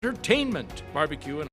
entertainment, barbecue, and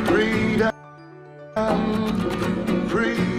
Freedom, freedom.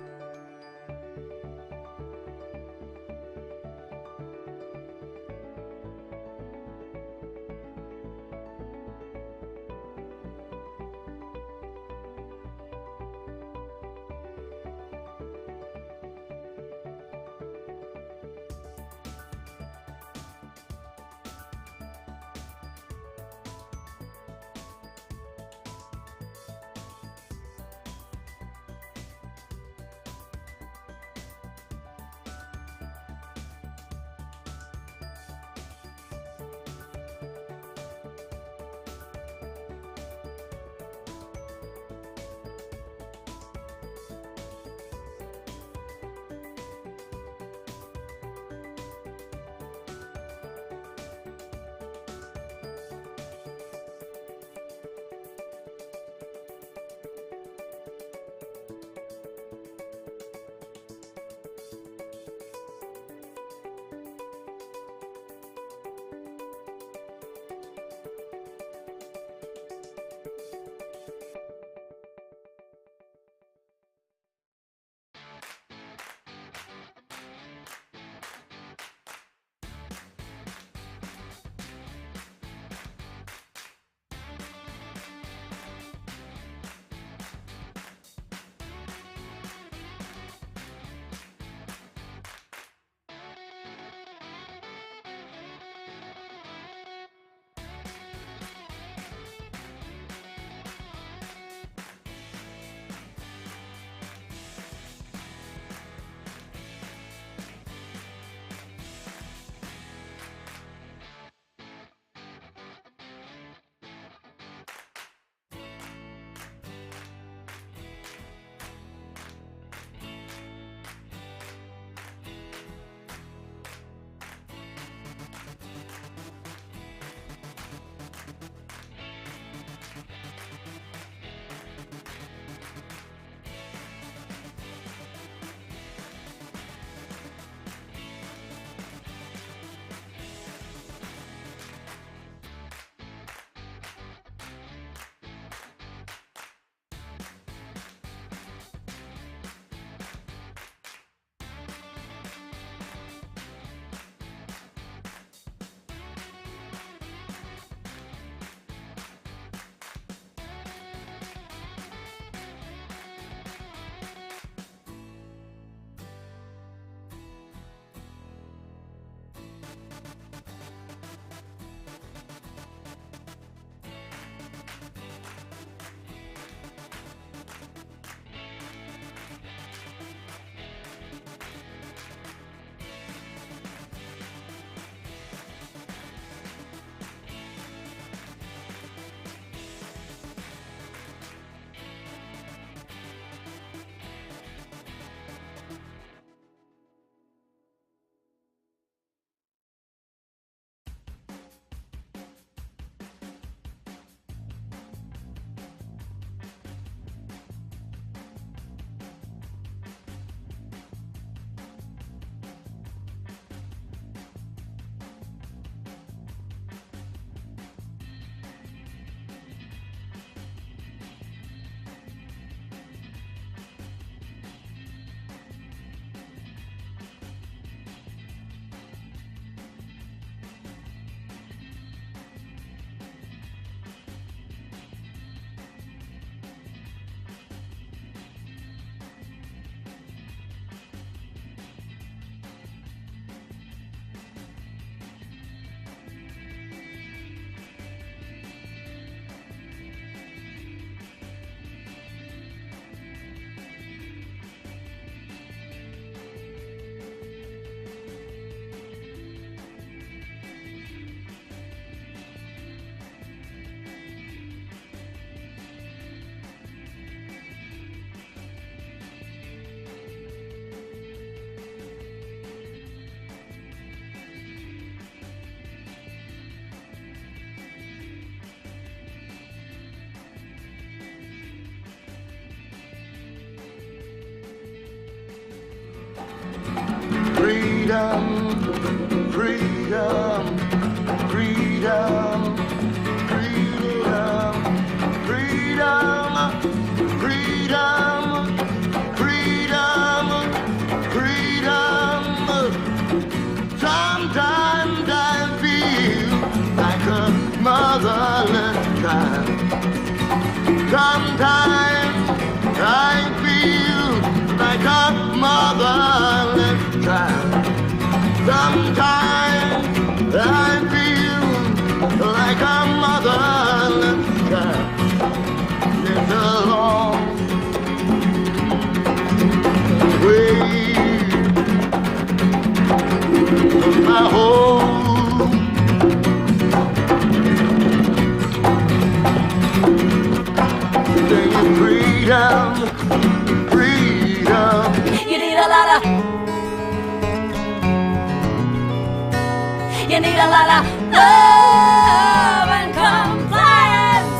need a lot of love and compliance.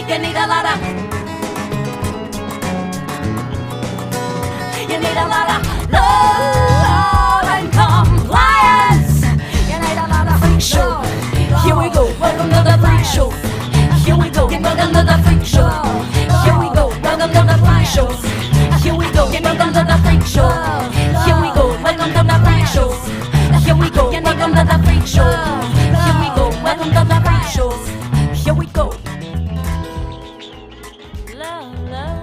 You need a lot of. You need a lot of love and compliance. You need a lot of freak show. Here we go. Welcome to the freak show. Here we go. Welcome to the freak show. Here we go. Welcome to the freak show. Here we go. Welcome to the freak show. Here we go. Welcome to the freak show. Here we go. Welcome to the freak show. Here we go. Welcome to the freak show. Here we go. Love, love.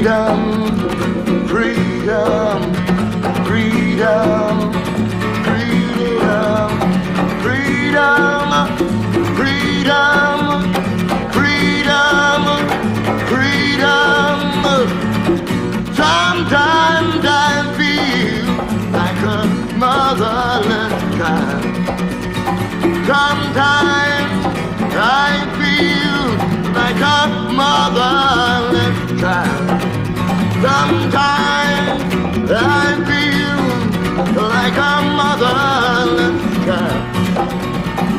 freedom, freedom, freedom, freedom, freedom, freedom, freedom, freedom. Sometimes I feel like a motherless child. Sometimes I feel like a motherless child. Sometimes I feel like a motherless child.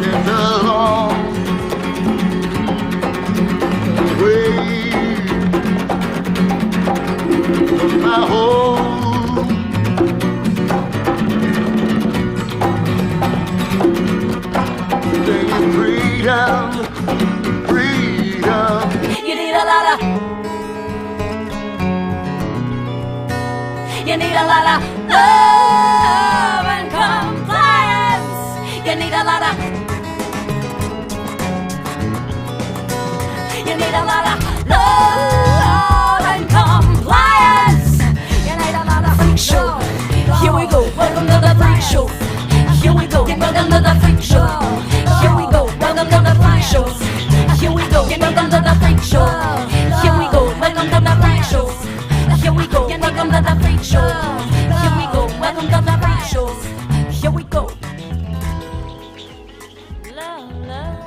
It's a long way from my home. Singing freedom, freedom. You need a lot of. You need a lot of love and compliance. You need a lot of. You need a lot of love and compliance. You need a lot of freak show. Here we go, welcome to the freak show. Here we go, welcome to the freak show. Here we go, welcome to the freak show. Here we go, welcome to the freak show. Here we go, welcome to the freak show. Here we go, welcome to the freak show. Here we go, welcome to the freak show. Here we go. Love, love.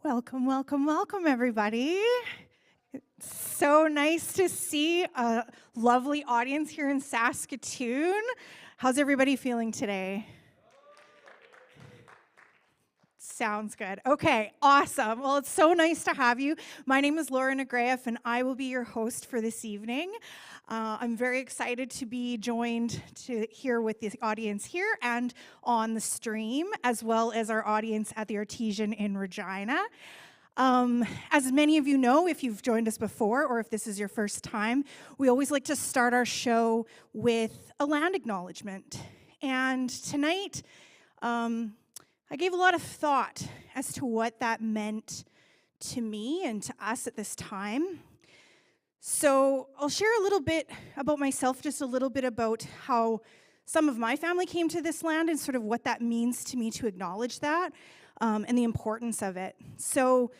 Welcome, welcome, welcome, everybody. It's so nice to see a lovely audience here in Saskatoon. How's everybody feeling today? Sounds good. Okay, awesome. Well, it's so nice to have you. My name is Laura Negraeff, and I will be your host for this evening. I'm very excited to be joined here with the audience here and on the stream, as well as our audience at the Artesian in Regina. As many of you know, if you've joined us before or if this is your first time, we always like to start our show with a land acknowledgement. And tonight, I gave a lot of thought as to what that meant to me and to us at this time. So I'll share a little bit about myself, just a little bit about how some of my family came to this land and sort of what that means to me to acknowledge that and the importance of it. So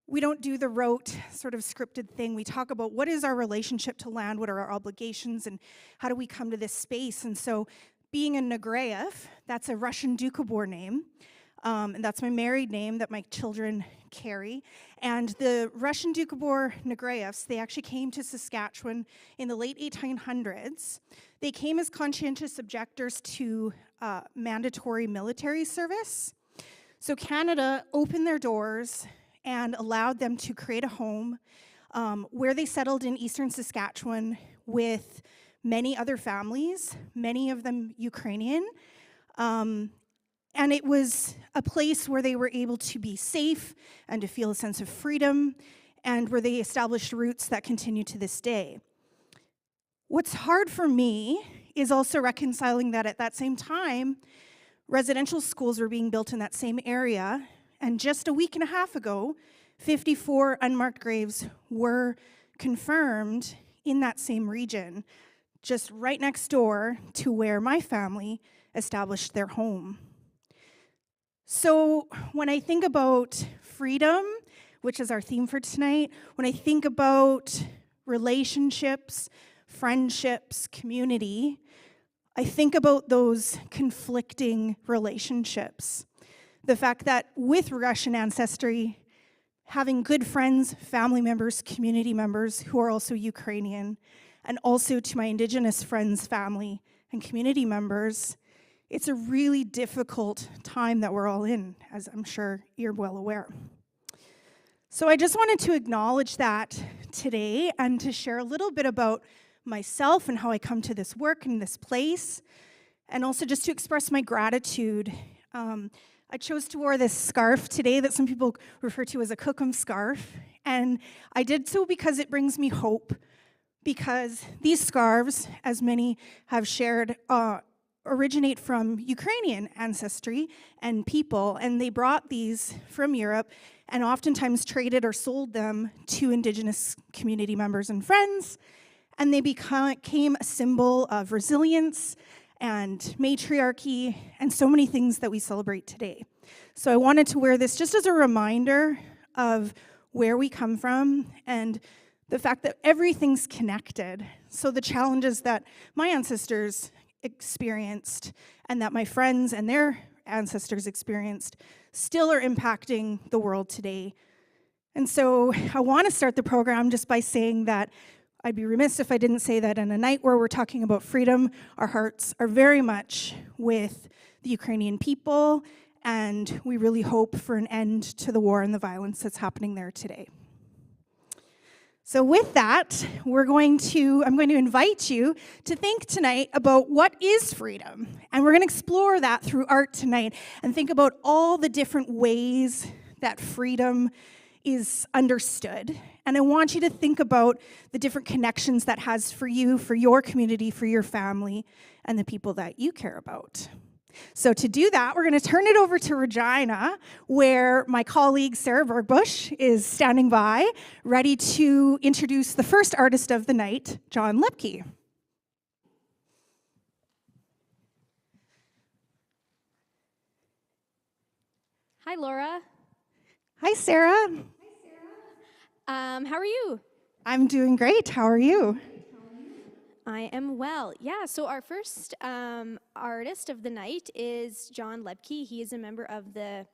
we don't do the rote sort of scripted thing. We talk about what is our relationship to land, what are our obligations, and how do we come to this space. And so being a Negraeff, that's a Russian Doukhobor name, and that's my married name that my children carry. And the Russian Doukhobor Negraeffs, they actually came to Saskatchewan in the late 1800s. They came as conscientious objectors to mandatory military service. So Canada opened their doors and allowed them to create a home where they settled in eastern Saskatchewan with many other families, many of them Ukrainian. And it was a place where they were able to be safe and to feel a sense of freedom, and where they established roots that continue to this day. What's hard for me is also reconciling that at that same time, residential schools were being built in that same area, and just a week and a half ago, 54 unmarked graves were confirmed in that same region, just right next door to where my family established their home. So when I think about freedom, which is our theme for tonight, when I think about relationships, friendships, community, I think about those conflicting relationships. The fact that with Russian ancestry, having good friends, family members, community members who are also Ukrainian, and also to my Indigenous friends, family, and community members, it's a really difficult time that we're all in, as I'm sure you're well aware. So I just wanted to acknowledge that today and to share a little bit about myself and how I come to this work and this place, and also just to express my gratitude. I chose to wear this scarf today that some people refer to as a Cookham scarf, and I did so because it brings me hope, because these scarves, as many have shared, originate from Ukrainian ancestry and people, and they brought these from Europe and oftentimes traded or sold them to Indigenous community members and friends, and they became a symbol of resilience and matriarchy and so many things that we celebrate today. So I wanted to wear this just as a reminder of where we come from and the fact that everything's connected. So the challenges that my ancestors experienced and that my friends and their ancestors experienced still are impacting the world today. And so I want to start the program just by saying that I'd be remiss if I didn't say that in a night where we're talking about freedom, our hearts are very much with the Ukrainian people, and we really hope for an end to the war and the violence that's happening there today. So with that, I'm going to invite you to think tonight about what is freedom. And we're going to explore that through art tonight and think about all the different ways that freedom is understood. And I want you to think about the different connections that has for you, for your community, for your family, and the people that you care about. So to do that, we're going to turn it over to Regina, where my colleague Sarah Bergbush is standing by, ready to introduce the first artist of the night, John Lepke. Hi, Laura. Hi, Sarah. How are you? I'm doing great. How are you? I am well. Yeah, so our first artist of the night is John Lepke. He is a member of the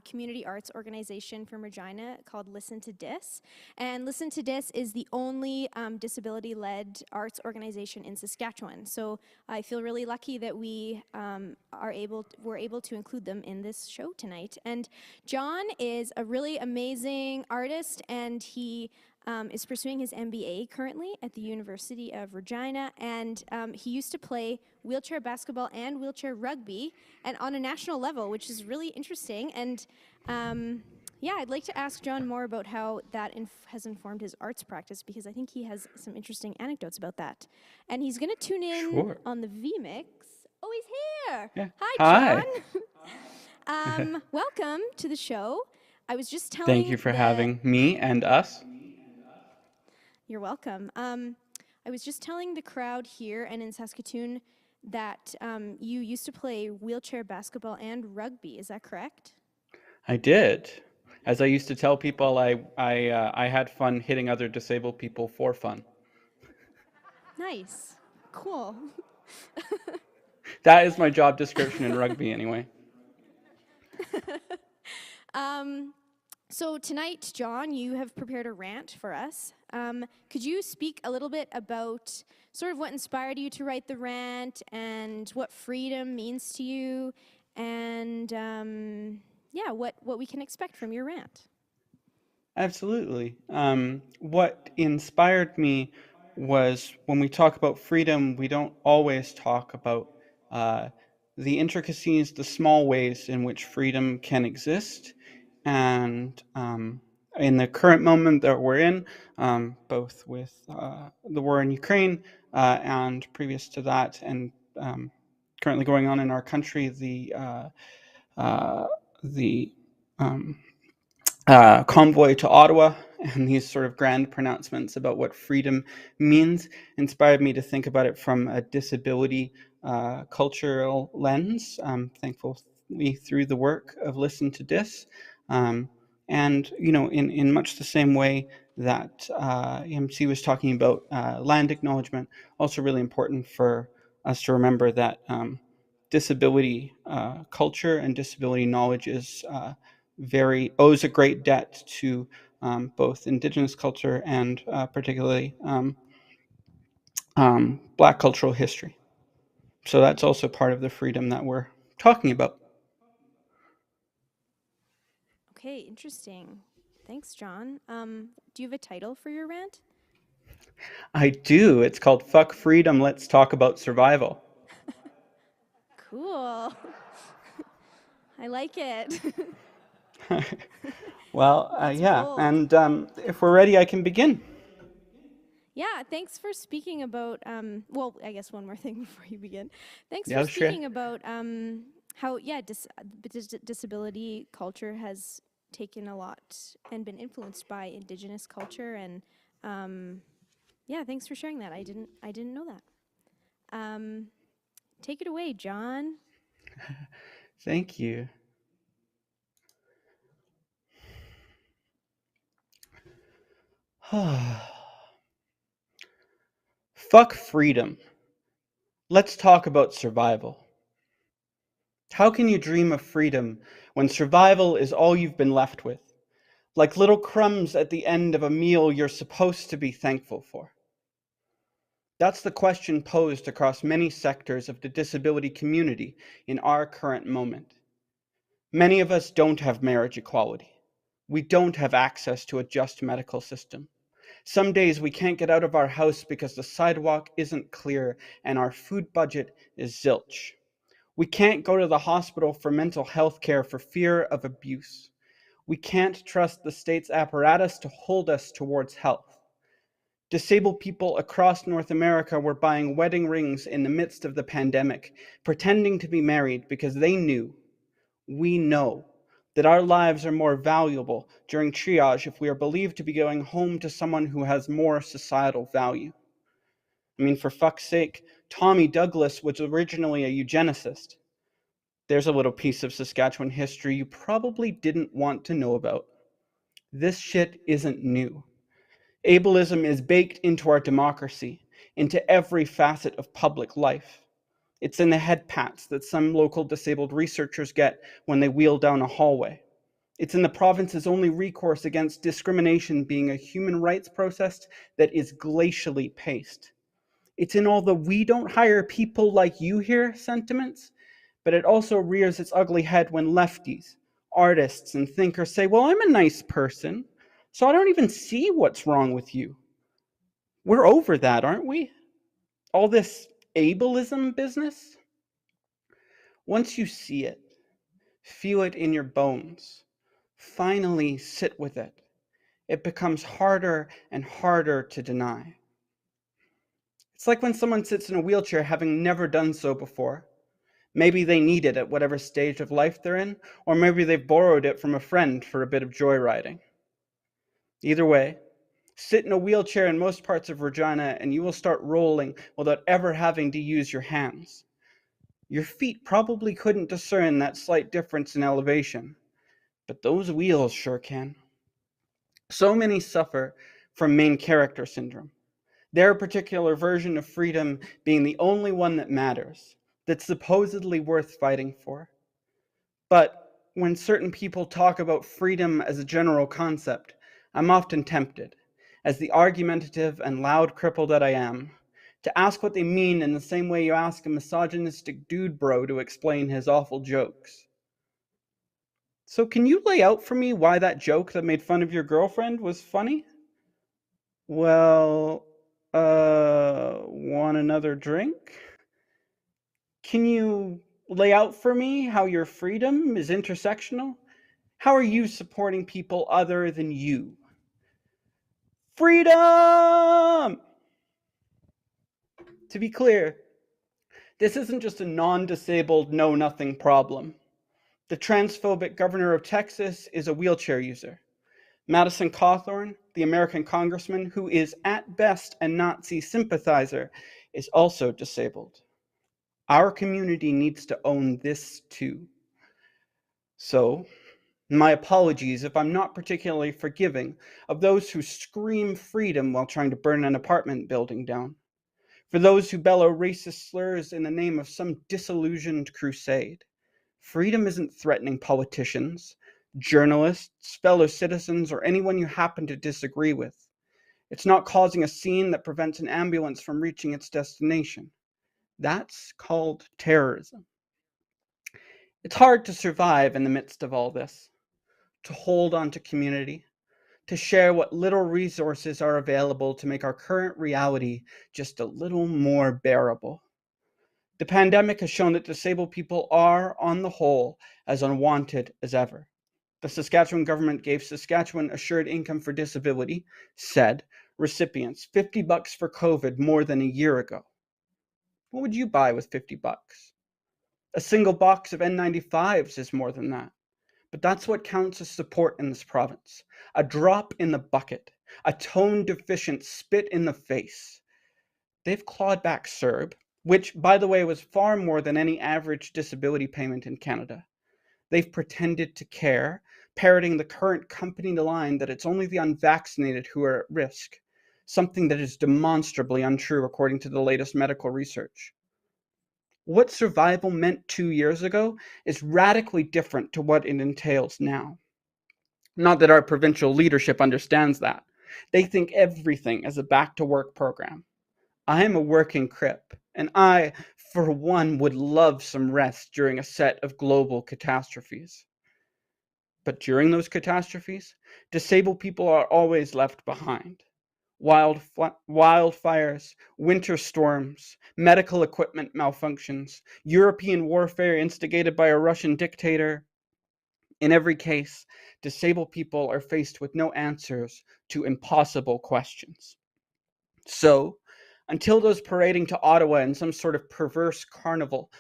community arts organization from Regina called Listen to Dis. And Listen to Dis is the only disability-led arts organization in Saskatchewan. So I feel really lucky that we're able to include them in this show tonight. And John is a really amazing artist, and he is pursuing his MBA currently at the University of Regina, and he used to play wheelchair basketball and wheelchair rugby, and on a national level, which is really interesting. And yeah, I'd like to ask John more about how that has informed his arts practice, because I think he has some interesting anecdotes about that. And he's going to tune in Sure. on the VMix. Oh, he's here. Yeah. Hi, Hi. John. Welcome to the show. I was just telling Thank you for having me and us. You're welcome. I was just telling the crowd here and in Saskatoon that you used to play wheelchair basketball and rugby. Is that correct? I did. As I used to tell people, I had fun hitting other disabled people for fun. Nice. Cool. That is my job description in rugby anyway. So tonight, John, you have prepared a rant for us. Could you speak a little bit about sort of what inspired you to write the rant and what freedom means to you, and yeah, what we can expect from your rant? Absolutely. What inspired me was when we talk about freedom, we don't always talk about the intricacies, the small ways in which freedom can exist. And in the current moment that we're in, both with the war in Ukraine and previous to that, and currently going on in our country, the convoy to Ottawa and these sort of grand pronouncements about what freedom means inspired me to think about it from a disability cultural lens, thankfully through the work of Listen to Dis. And, you know, in much the same way that MC was talking about land acknowledgement, also really important for us to remember that disability culture and disability knowledge is owes a great debt to both Indigenous culture and particularly Black cultural history. So that's also part of the freedom that we're talking about. Okay, interesting. Thanks, John. Do you have a title for your rant? I do. It's called Fuck Freedom, Let's Talk About Survival. Cool. I like it. Well, yeah. bold. And if we're ready, I can begin. Yeah, thanks for speaking about, well, I guess one more thing before you begin. Thanks Yeah, for sure. speaking about how, yeah, disability culture has taken a lot and been influenced by Indigenous culture, and yeah, thanks for sharing that. I didn't know that. Take it away, John. Thank you. Fuck freedom. Let's talk about survival. How can you dream of freedom when survival is all you've been left with? Like little crumbs at the end of a meal you're supposed to be thankful for. That's the question posed across many sectors of the disability community in our current moment. Many of us don't have marriage equality. We don't have access to a just medical system. Some days we can't get out of our house because the sidewalk isn't clear and our food budget is zilch. We can't go to the hospital for mental health care for fear of abuse. We can't trust the state's apparatus to hold us towards health. Disabled people across North America were buying wedding rings in the midst of the pandemic, pretending to be married because we know, that our lives are more valuable during triage if we are believed to be going home to someone who has more societal value. I mean, for fuck's sake, Tommy Douglas was originally a eugenicist. There's a little piece of Saskatchewan history you probably didn't want to know about. This shit isn't new. Ableism is baked into our democracy, into every facet of public life. It's in the head pats that some local disabled researchers get when they wheel down a hallway. It's in the province's only recourse against discrimination being a human rights process that is glacially paced. It's in all the "we don't hire people like you here" sentiments, but it also rears its ugly head when lefties, artists, and thinkers say, well, I'm a nice person, so I don't even see what's wrong with you. We're over that, aren't we? All this ableism business? Once you see it, feel it in your bones, finally sit with it, it becomes harder and harder to deny. It's like when someone sits in a wheelchair having never done so before. Maybe they need it at whatever stage of life they're in, or maybe they've borrowed it from a friend for a bit of joyriding. Either way, sit in a wheelchair in most parts of Regina and you will start rolling without ever having to use your hands. Your feet probably couldn't discern that slight difference in elevation, but those wheels sure can. So many suffer from main character syndrome, their particular version of freedom being the only one that matters, that's supposedly worth fighting for. But when certain people talk about freedom as a general concept, I'm often tempted, as the argumentative and loud cripple that I am, to ask what they mean in the same way you ask a misogynistic dude bro to explain his awful jokes. So can you lay out for me why that joke that made fun of your girlfriend was funny? Well, want another drink? Can you lay out for me how your freedom is intersectional? How are you supporting people other than you? Freedom! To be clear, this isn't just a non-disabled know-nothing problem. The transphobic governor of Texas is a wheelchair user. Madison Cawthorn, the American congressman who is at best a Nazi sympathizer, is also disabled. Our community needs to own this too. So, my apologies if I'm not particularly forgiving of those who scream freedom while trying to burn an apartment building down. For those who bellow racist slurs in the name of some disillusioned crusade. Freedom isn't threatening politicians, journalists, fellow citizens, or anyone you happen to disagree with. It's not causing a scene that prevents an ambulance from reaching its destination. That's called terrorism. It's hard to survive in the midst of all this, to hold on to community, to share what little resources are available to make our current reality just a little more bearable. The pandemic has shown that disabled people are, on the whole, as unwanted as ever. The Saskatchewan government gave Saskatchewan Assured Income for Disability, SAID, recipients $50 for COVID more than a year ago. What would you buy with $50? A single box of N95s is more than that. But that's what counts as support in this province. A drop in the bucket, a tone-deficient spit in the face. They've clawed back CERB, which, by the way, was far more than any average disability payment in Canada. They've pretended to care, parroting the current company line that it's only the unvaccinated who are at risk, something that is demonstrably untrue according to the latest medical research. What survival meant 2 years ago is radically different to what it entails now. Not that our provincial leadership understands that. They think everything is a back-to-work program. I am a working crip, and I, for one, would love some rest during a set of global catastrophes. But during those catastrophes, disabled people are always left behind. Wildfires, winter storms, medical equipment malfunctions, European warfare instigated by a Russian dictator. In every case, disabled people are faced with no answers to impossible questions. So, until those parading to Ottawa in some sort of perverse carnival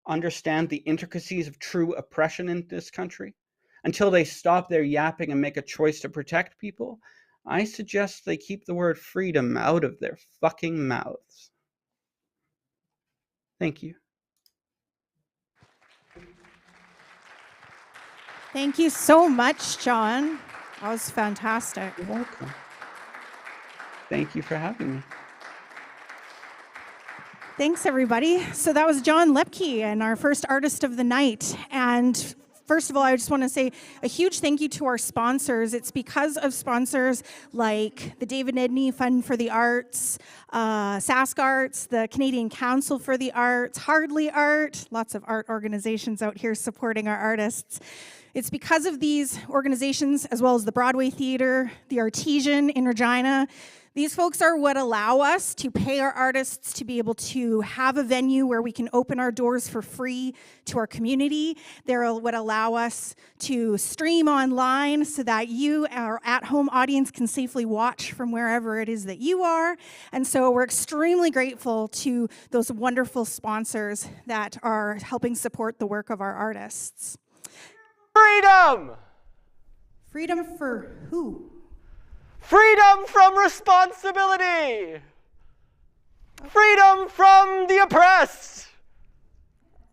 understand the intricacies of true oppression in this country, until they stop their yapping and make a choice to protect people, I suggest they keep the word freedom out of their fucking mouths. Thank you. Thank you so much, John. That was fantastic. You're welcome. Thank you for having me. Thanks, everybody. So that was John Lepke and our first artist of the night. And First of all, I just want to say a huge thank you to our sponsors. It's because of sponsors like the David Edney Fund for the Arts, Sask Arts, the Canadian Council for the Arts, Hardly Art, lots of art organizations out here supporting our artists. It's because of these organizations, as well as the Broadway Theatre, the Artesian in Regina. These folks are what allow us to pay our artists to be able to have a venue where we can open our doors for free to our community. They're what allow us to stream online so that you, our at-home audience, can safely watch from wherever it is that you are. And so we're extremely grateful to those wonderful sponsors that are helping support the work of our artists. Freedom! Freedom for who? Freedom from responsibility! Freedom from the oppressed!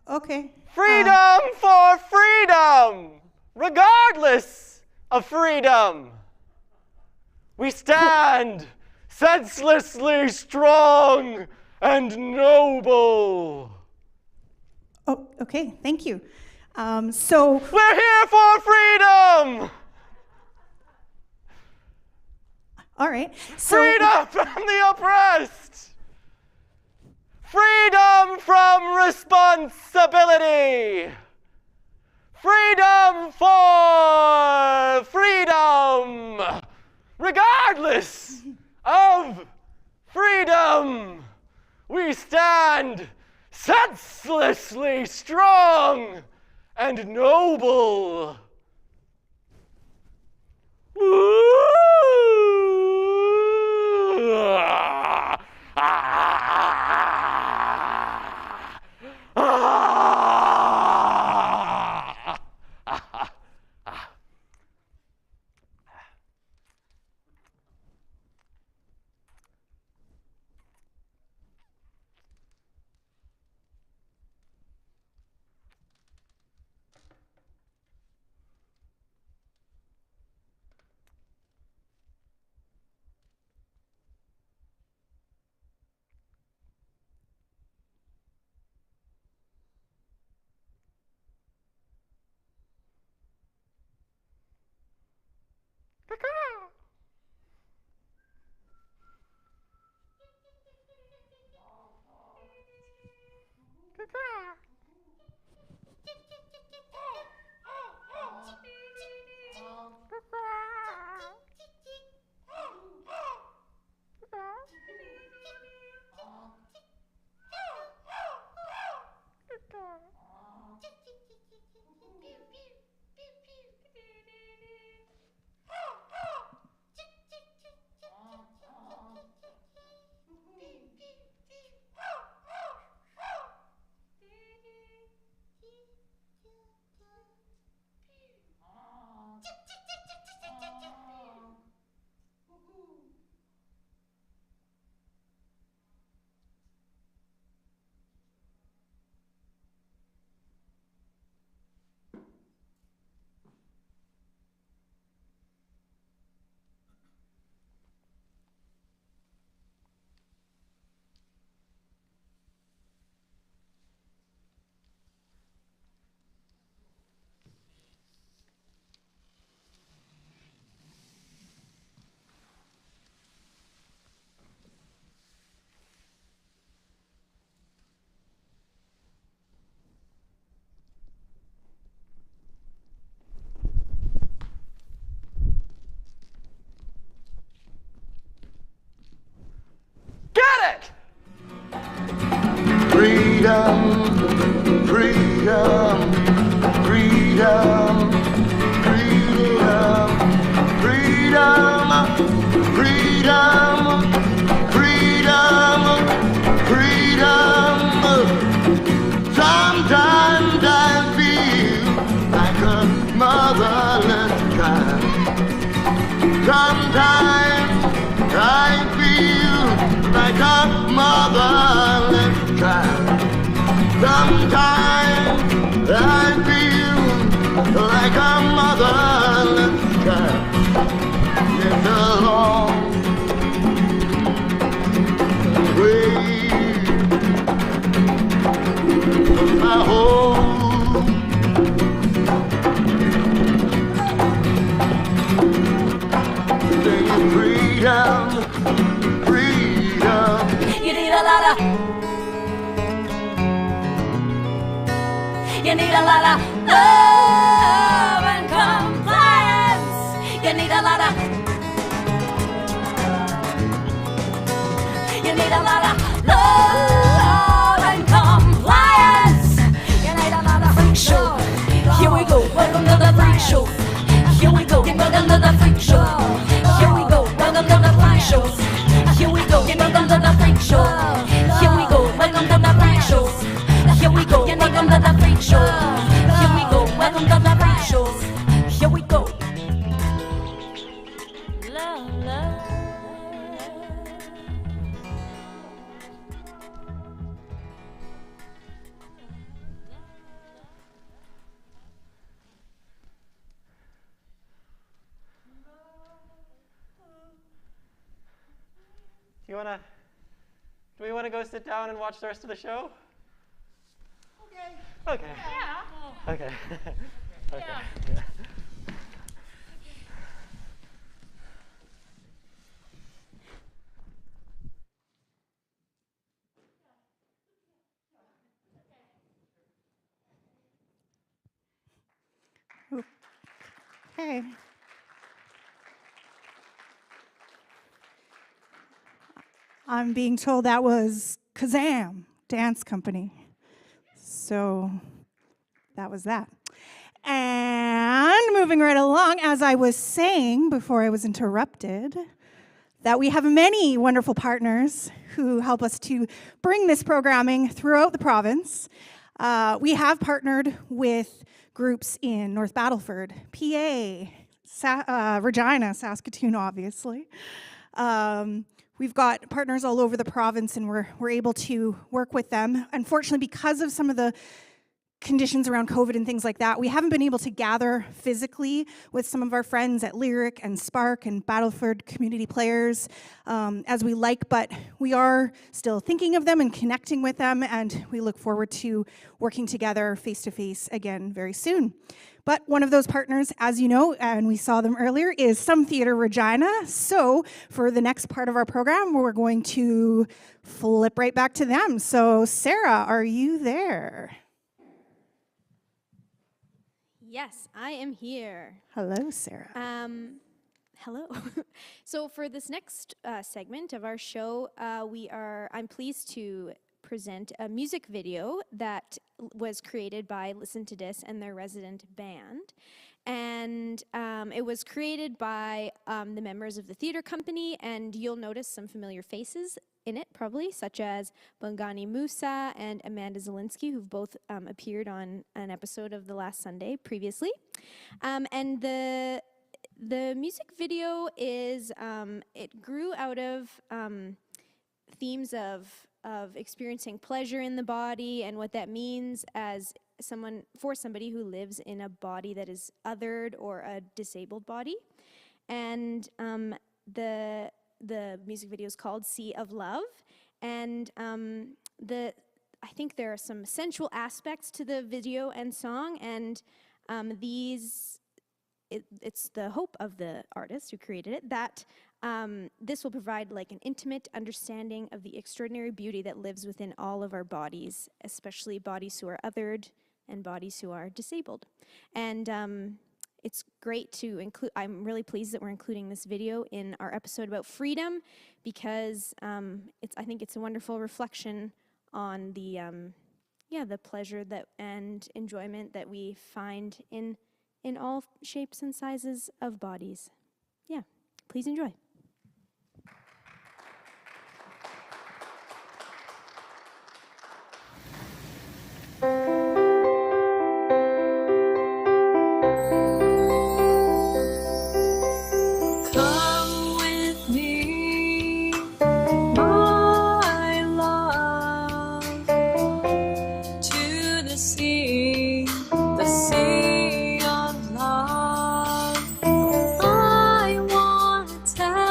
Okay. Freedom for freedom! Regardless of freedom! We stand senselessly strong and noble! Oh, okay, thank you. So we're here for freedom! All right. So, freedom from the oppressed! Freedom from responsibility! Freedom for freedom! Regardless of freedom, we stand senselessly strong and noble. Freedom, freedom, freedom, freedom, freedom, freedom, freedom, freedom. Sometimes I feel like a motherless child. Sometimes I feel like a motherless child. Sometimes need a lot of love and compliance. You need a lot of. You need a lot of love and compliance. You need a lot of freak show. Here we go. Welcome to the freak show. Here we go. Welcome to the freak show. Here we go. Welcome to the freak show. Here we go. Welcome to the freak show. Here we go. Welcome to the freak show. Here we go. Welcome to the freak show. Here we go. Welcome to the freak show. Here we go. Love, love. Do we wanna go sit down and watch the rest of the show? Okay. Yeah. Okay. Okay. Yeah. Okay. I'm being told that was Kazam Dance Company. So that was that. And moving right along, as I was saying before I was interrupted, that we have many wonderful partners who help us to bring this programming throughout the province. We have partnered with groups in North Battleford, PA, Regina, Saskatoon, obviously. We've got partners all over the province, and we're able to work with them. Unfortunately, because of some of the conditions around COVID and things like that, we haven't been able to gather physically with some of our friends at Lyric and Spark and Battleford community players as we like, but we are still thinking of them and connecting with them, and we look forward to working together face-to-face again very soon. But one of those partners, as you know, and we saw them earlier, is Some Theatre Regina. So for the next part of our program, we're going to flip right back to them. So Sarah, are you there? Yes, I am here. Hello, Sarah. Hello. So for this next segment of our show, I'm pleased to present a music video that was created by Listen to This and their resident band. And it was created by the members of the theater company, and you'll notice some familiar faces in it, probably, such as Bongani Musa and Amanda Zielinski, who've both appeared on an episode of The Last Sunday previously. And the music video is, it grew out of themes of experiencing pleasure in the body and what that means as for somebody who lives in a body that is othered or a disabled body. And the music video is called Sea of Love. And I think there are some sensual aspects to the video and song, and it's the hope of the artist who created it that this will provide like an intimate understanding of the extraordinary beauty that lives within all of our bodies, especially bodies who are othered and bodies who are disabled. And it's great to include, I'm really pleased that we're including this video in our episode about freedom, because I think it's a wonderful reflection on the pleasure and enjoyment that we find in all shapes and sizes of bodies. Yeah, please enjoy. Come with me, my love, to the sea of love. I want to tell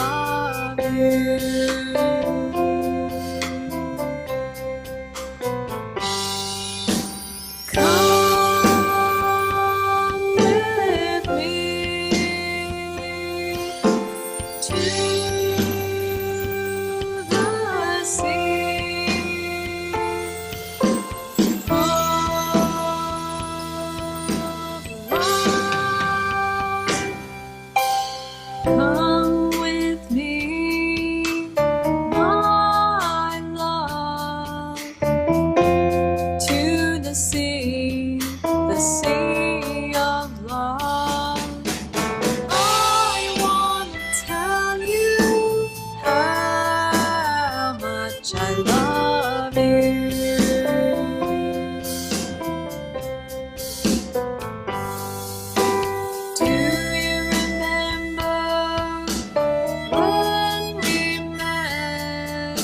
love you. Come with me to the sea. Come with me, my love, to the sea of love. I want to tell you how much I love you. Do you remember when we met?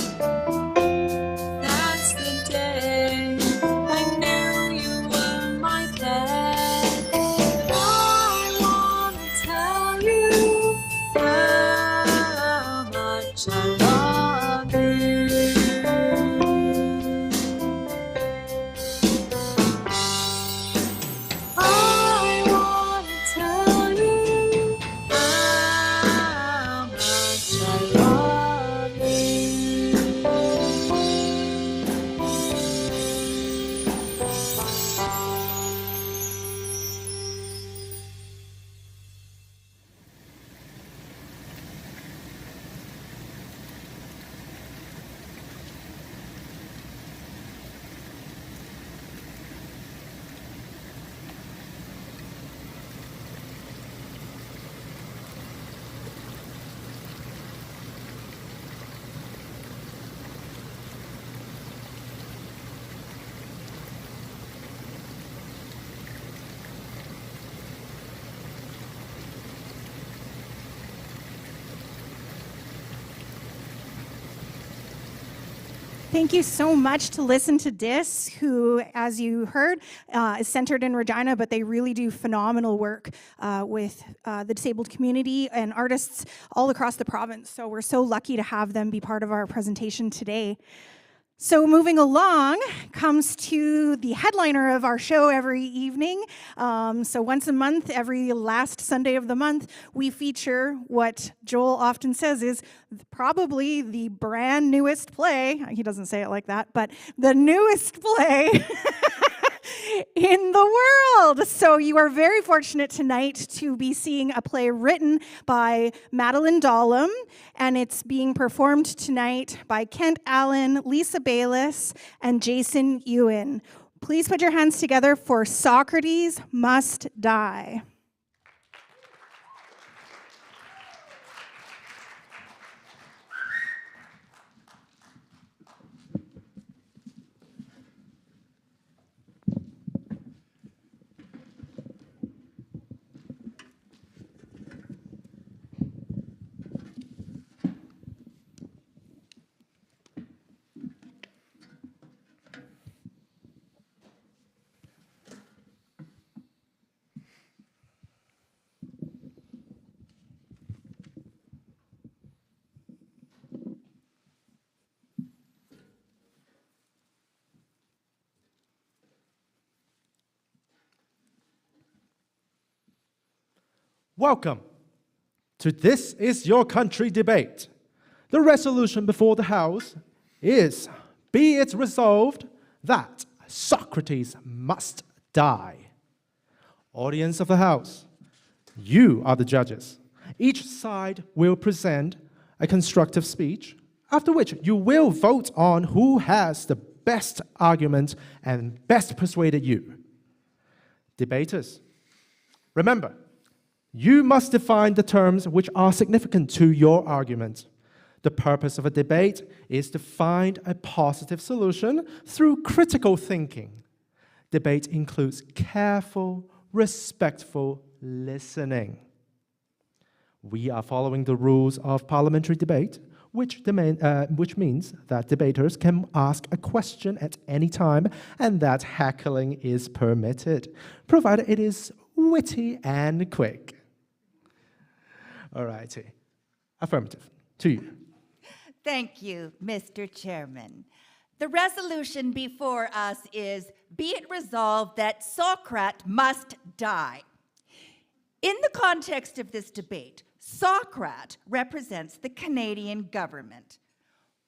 That's the day I knew you were my pet. I want to tell you how much I love you. I want to tell you how much I love you. Thank you so much to Listen to Dis, who, as you heard, is centered in Regina, but they really do phenomenal work with the disabled community and artists all across the province. So we're so lucky to have them be part of our presentation today. So moving along comes to the headliner of our show every evening. So once a month, every last Sunday of the month, we feature what Joel often says is probably the brand newest play. He doesn't say it like that, but the newest play in the world. So you are very fortunate tonight to be seeing a play written by Madeline Dahlem, and it's being performed tonight by Kent Allen, Lisa Bayless, and Jason Ewan. Please put your hands together for Socrates Must Die. Welcome to This Is Your Country debate. The resolution before the House is, be it resolved that Socrates must die. Audience of the House, you are the judges. Each side will present a constructive speech, after which you will vote on who has the best argument and best persuaded you. Debaters, remember, you must define the terms which are significant to your argument. The purpose of a debate is to find a positive solution through critical thinking. Debate includes careful, respectful listening. We are following the rules of parliamentary debate, which means that debaters can ask a question at any time and that heckling is permitted, provided it is witty and quick. All righty. Affirmative. to you. Thank you, Mr. Chairman. The resolution before us is, be it resolved that Socrates must die. In the context of this debate, Socrates represents the Canadian government.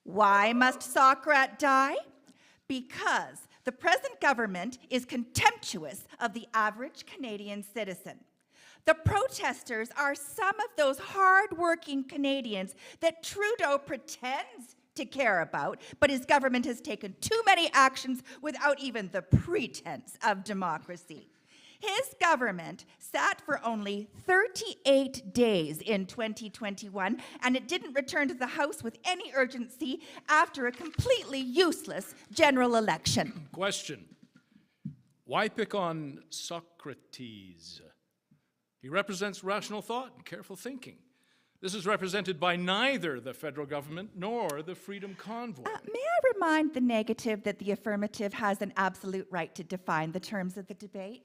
Why must Socrates die? Because the present government is contemptuous of the average Canadian citizen. The protesters are some of those hard-working Canadians that Trudeau pretends to care about, but his government has taken too many actions without even the pretense of democracy. His government sat for only 38 days in 2021, and it didn't return to the House with any urgency after a completely useless general election. Question. Why pick on Socrates? He represents rational thought and careful thinking. This is represented by neither the federal government nor the Freedom Convoy. May I remind the negative that the affirmative has an absolute right to define the terms of the debate?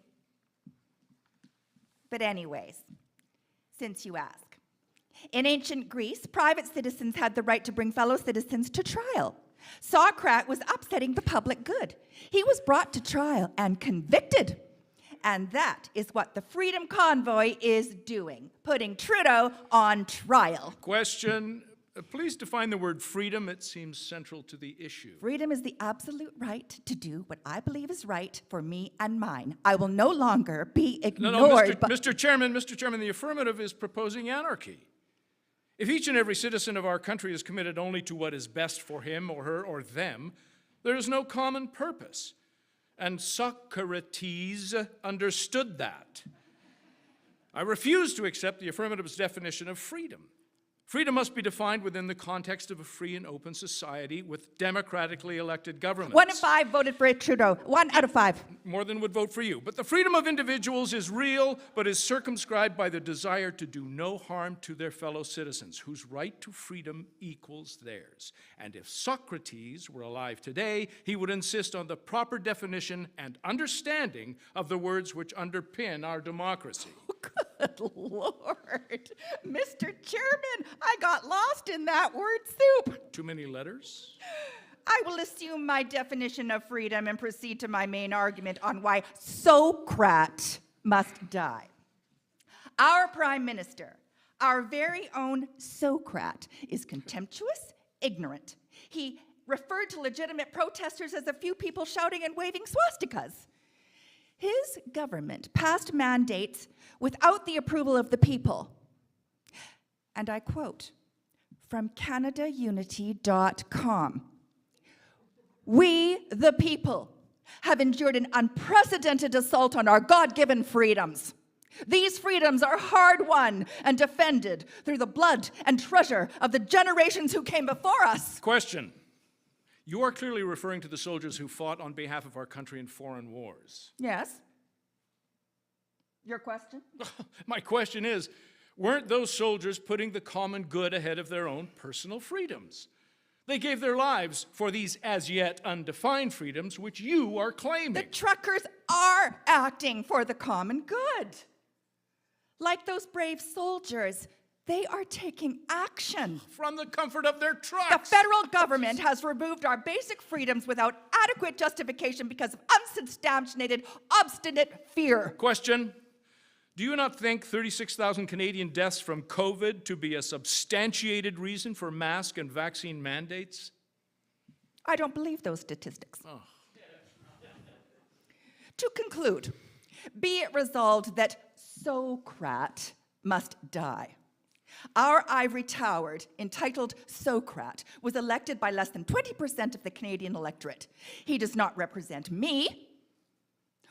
But anyways, since you ask. In ancient Greece, private citizens had the right to bring fellow citizens to trial. Socrates was upsetting the public good. He was brought to trial and convicted. And that is what the Freedom Convoy is doing, putting Trudeau on trial. Question. Please define the word freedom. It seems central to the issue. Freedom is the absolute right to do what I believe is right for me and mine. I will no longer be ignored. Mr. Chairman, the affirmative is proposing anarchy. If each and every citizen of our country is committed only to what is best for him or her or them, there is no common purpose. And Socrates understood that. I refuse to accept the affirmative's definition of freedom. Freedom must be defined within the context of a free and open society with democratically elected governments. 1 in 5 voted for Trudeau. 1 out of 5. More than would vote for you. But the freedom of individuals is real, but is circumscribed by the desire to do no harm to their fellow citizens, whose right to freedom equals theirs. And if Socrates were alive today, he would insist on the proper definition and understanding of the words which underpin our democracy. Good Lord. Mr. Chairman, I got lost in that word soup. Too many letters? I will assume my definition of freedom and proceed to my main argument on why Socrates must die. Our Prime Minister, our very own Socrates, is contemptuous, ignorant. He referred to legitimate protesters as a few people shouting and waving swastikas. His government passed mandates without the approval of the people. And I quote from CanadaUnity.com. We, the people, have endured an unprecedented assault on our God-given freedoms. These freedoms are hard won and defended through the blood and treasure of the generations who came before us. Question. You are clearly referring to the soldiers who fought on behalf of our country in foreign wars. Yes. Your question? My question is, weren't those soldiers putting the common good ahead of their own personal freedoms? They gave their lives for these as yet undefined freedoms which you are claiming. The truckers are acting for the common good. Like those brave soldiers, they are taking action. From the comfort of their trucks. The federal government has removed our basic freedoms without adequate justification because of unsubstantiated, obstinate fear. Question. Do you not think 36,000 Canadian deaths from COVID to be a substantiated reason for mask and vaccine mandates? I don't believe those statistics. Oh. To conclude, be it resolved that Socrates must die. Our ivory tower, entitled Socrates, was elected by less than 20% of the Canadian electorate. He does not represent me.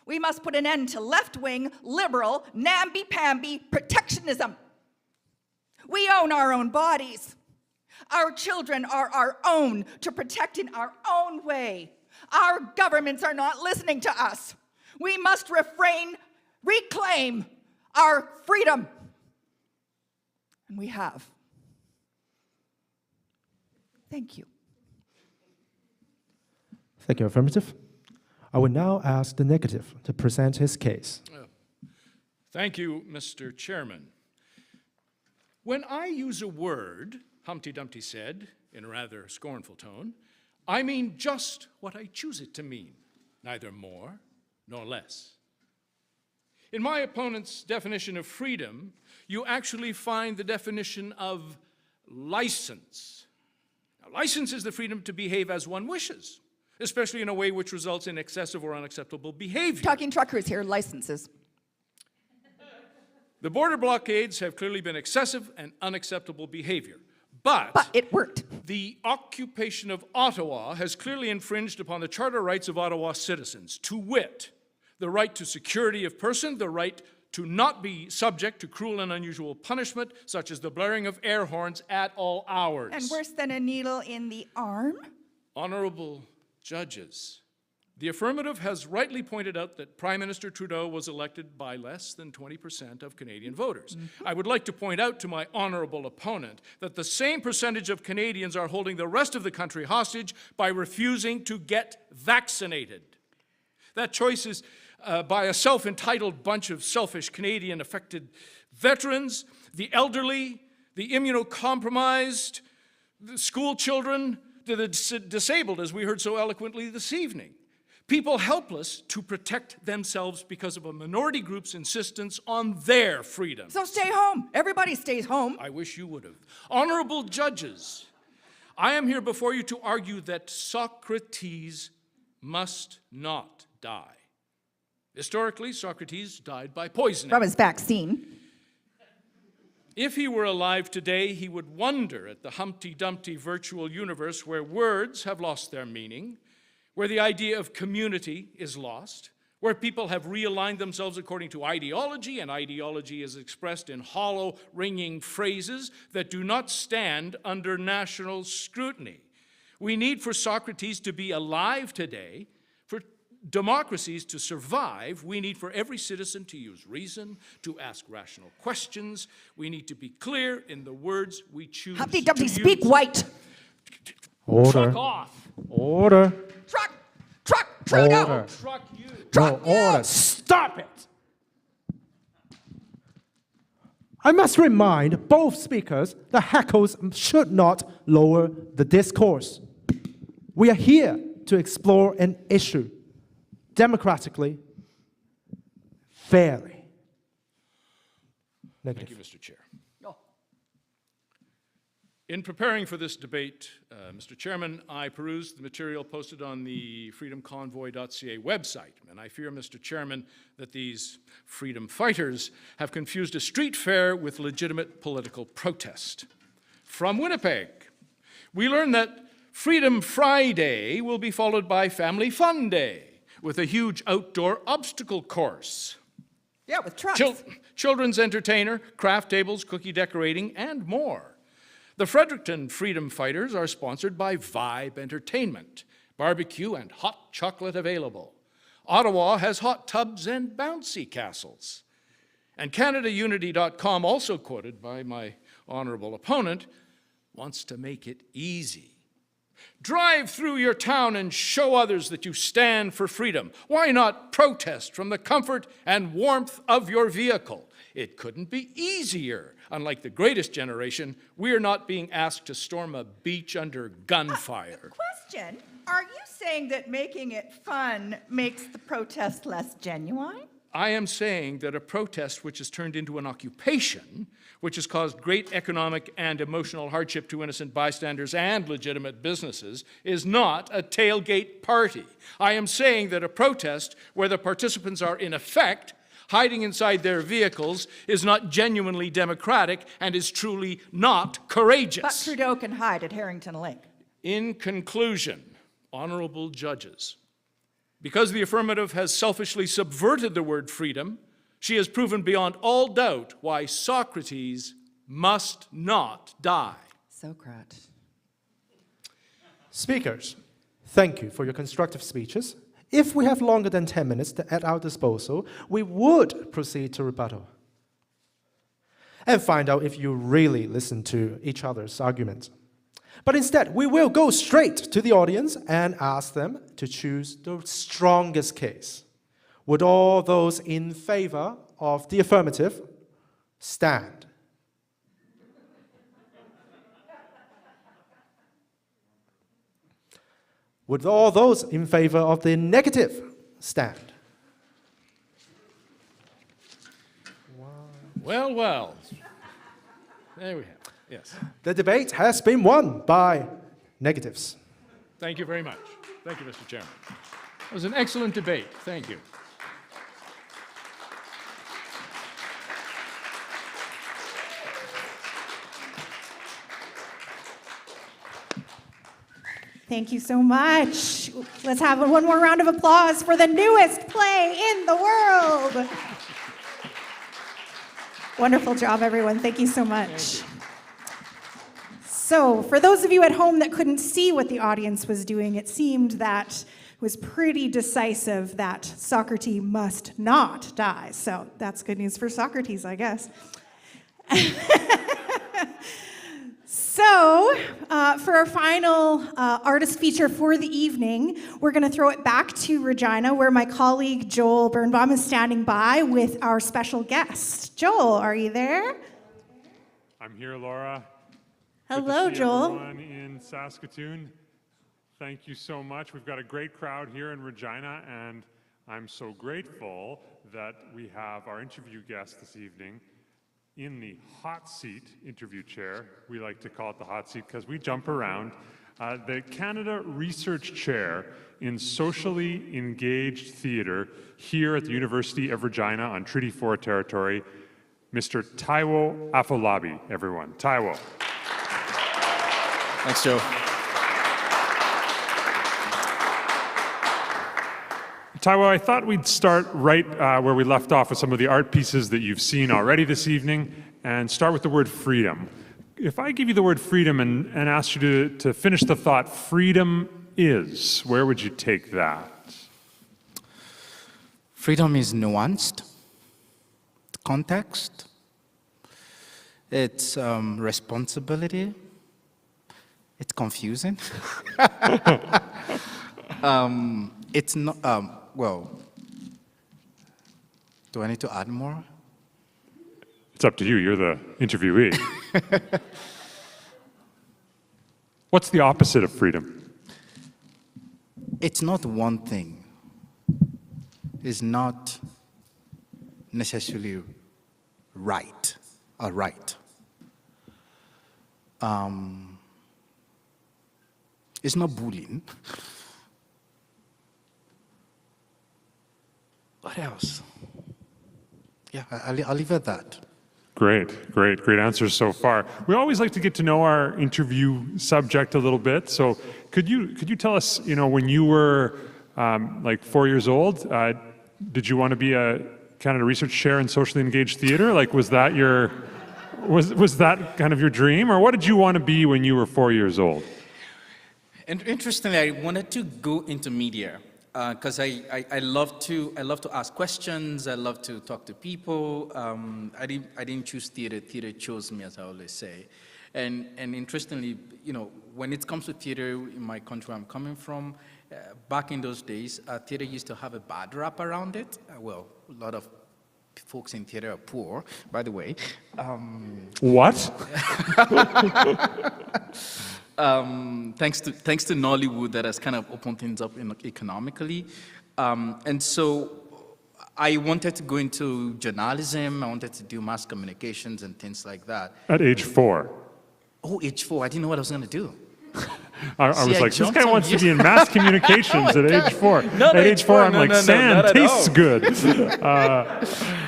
We must put an end to left-wing, liberal, namby-pamby protectionism. We own our own bodies. Our children are our own to protect in our own way. Our governments are not listening to us. We must reclaim our freedom. And we have. Thank you. Thank you, affirmative. I will now ask the negative to present his case. Thank you, Mr. Chairman. When I use a word, Humpty Dumpty said, in a rather scornful tone, "I mean just what I choose it to mean, neither more nor less." In my opponent's definition of freedom, you actually find the definition of license. Now, license is the freedom to behave as one wishes, especially in a way which results in excessive or unacceptable behavior. Talking truckers here, licenses. The border blockades have clearly been excessive and unacceptable behavior. But it worked. The occupation of Ottawa has clearly infringed upon the charter rights of Ottawa citizens, to wit, the right to security of person, the right to not be subject to cruel and unusual punishment, such as the blaring of air horns at all hours. And worse than a needle in the arm? Honorable judges, the affirmative has rightly pointed out that Prime Minister Trudeau was elected by less than 20% of Canadian voters. I would like to point out to my honorable opponent that the same percentage of Canadians are holding the rest of the country hostage by refusing to get vaccinated. That choice is by a self-entitled bunch of selfish Canadian-affected veterans, the elderly, the immunocompromised, the school children, the disabled, as we heard so eloquently this evening. People helpless to protect themselves because of a minority group's insistence on their freedom. So stay home. Everybody stays home. I wish you would have. Honorable judges, I am here before you to argue that Socrates must not die. Historically, Socrates died by poisoning. From his vaccine. If he were alive today, he would wonder at the Humpty Dumpty virtual universe where words have lost their meaning, where the idea of community is lost, where people have realigned themselves according to ideology, and ideology is expressed in hollow, ringing phrases that do not stand under national scrutiny. We need for Socrates to be alive today. For democracies to survive, we need for every citizen to use reason, to ask rational questions. We need to be clear in the words we choose Humpty Dumpty, to speak use. white. Order. Truck off. Order. Truck, Trudeau. Order. Truck you. Truck No, order. Stop it! I must remind both speakers that heckles should not lower the discourse. We are here to explore an issue democratically, fairly. Thank you, Mr. Chair. In preparing for this debate, Mr. Chairman, I perused the material posted on the freedomconvoy.ca website, and I fear, Mr. Chairman, that these freedom fighters have confused a street fair with legitimate political protest. From Winnipeg, we learn that Freedom Friday will be followed by Family Fun Day, with a huge outdoor obstacle course. Yeah, with trucks. Children's entertainer, craft tables, cookie decorating, and more. The Fredericton Freedom Fighters are sponsored by Vibe Entertainment, barbecue and hot chocolate available. Ottawa has hot tubs and bouncy castles. And CanadaUnity.com, also quoted by my honorable opponent, wants to make it easy. Drive through your town and show others that you stand for freedom. Why not protest from the comfort and warmth of your vehicle? It couldn't be easier. Unlike the greatest generation, we are not being asked to storm a beach under gunfire. Question, are you saying that making it fun makes the protest less genuine? I am saying that a protest which has turned into an occupation, which has caused great economic and emotional hardship to innocent bystanders and legitimate businesses, is not a tailgate party. I am saying that a protest where the participants are in effect hiding inside their vehicles is not genuinely democratic and is truly not courageous. But Trudeau can hide at Harrington Lake. In conclusion, honorable judges, because the affirmative has selfishly subverted the word freedom, she has proven beyond all doubt why Socrates must not die. Socrates. Speakers, thank you for your constructive speeches. If we have longer than 10 minutes at our disposal, we would proceed to rebuttal and find out if you really listen to each other's arguments. But instead, we will go straight to the audience and ask them to choose the strongest case. Would all those in favor of the affirmative stand? Would all those in favor of the negative stand? Well, well. There we have it. Yes. The debate has been won by negatives. Thank you very much. Thank you, Mr. Chairman. It was an excellent debate. Thank you. Thank you so much. Let's have one more round of applause for the newest play in the world. Wonderful job, everyone. Thank you so much. So, for those of you at home that couldn't see what the audience was doing, it seemed that it was pretty decisive that Socrates must not die. So, that's good news for Socrates, I guess. So, for our final artist feature for the evening, we're going to throw it back to Regina, where my colleague Joel Birnbaum is standing by with our special guest. Joel, are you there? I'm here, Laura. Hello, Good to see Joel. everyone in Saskatoon. Thank you so much. We've got a great crowd here in Regina, and I'm so grateful that we have our interview guest this evening in the hot seat interview chair. We like to call it the hot seat because we jump around. The Canada Research Chair in Socially Engaged Theatre here at the University of Regina on Treaty 4 territory, Mr. Taiwo Afolabi, everyone. Taiwo. Thanks, Joe. Taiwo, I thought we'd start right where we left off with some of the art pieces that you've seen already this evening and start with the word freedom. If I give you the word freedom and asked you to finish the thought, freedom is, where would you take that? Freedom is nuanced, context, it's responsibility, it's confusing. It's not, well, do I need to add more? It's up to you, you're the interviewee. What's the opposite of freedom? It's not one thing. It's not necessarily right, a right. It's not bullying. What else? Yeah, I'll leave it at that. Great answers so far. We always like to get to know our interview subject a little bit. So could you tell us, when you were like 4 years old, did you want to be a Canada Research Chair in Socially Engaged Theatre? Like, was that was that kind of your dream, or what did you want to be when you were 4 years old? And interestingly, I wanted to go into media. Because I love to ask questions. I love to talk to people. I didn't choose theater. Theater chose me, as I always say. And interestingly, when it comes to theater in my country I'm coming from, back in those days, theater used to have a bad rap around it. Well, a lot of folks in theater are poor, by the way. What? Thanks to Nollywood, that has kind of opened things up economically. And so I wanted to go into journalism. I wanted to do mass communications and things like that. At age 4? Oh, age 4. I didn't know what I was going to do. I was like, this guy wants to be in mass communications at age 4. Not at age 4, I'm like, sand tastes good.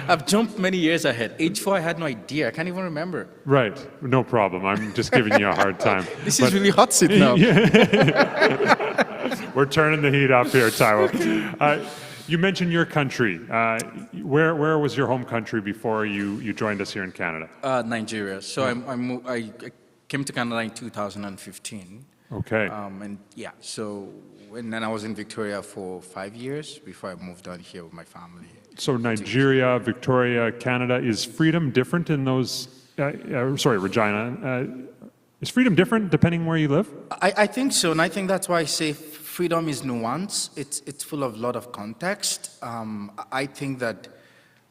I've jumped many years ahead. Age 4, I had no idea. I can't even remember. Right. No problem. I'm just giving you a hard time. This is really hot seat now. We're turning the heat up here, Taiwo. You mentioned your country. Where was your home country before you joined us here in Canada? Nigeria. So I came to Canada in 2015. Okay. And then I was in Victoria for 5 years before I moved on here with my family. So Nigeria, Victoria, Canada, is freedom different in those, Regina, is freedom different depending where you live? I think so, and I think that's why I say freedom is nuance. It's full of a lot of context. I think that,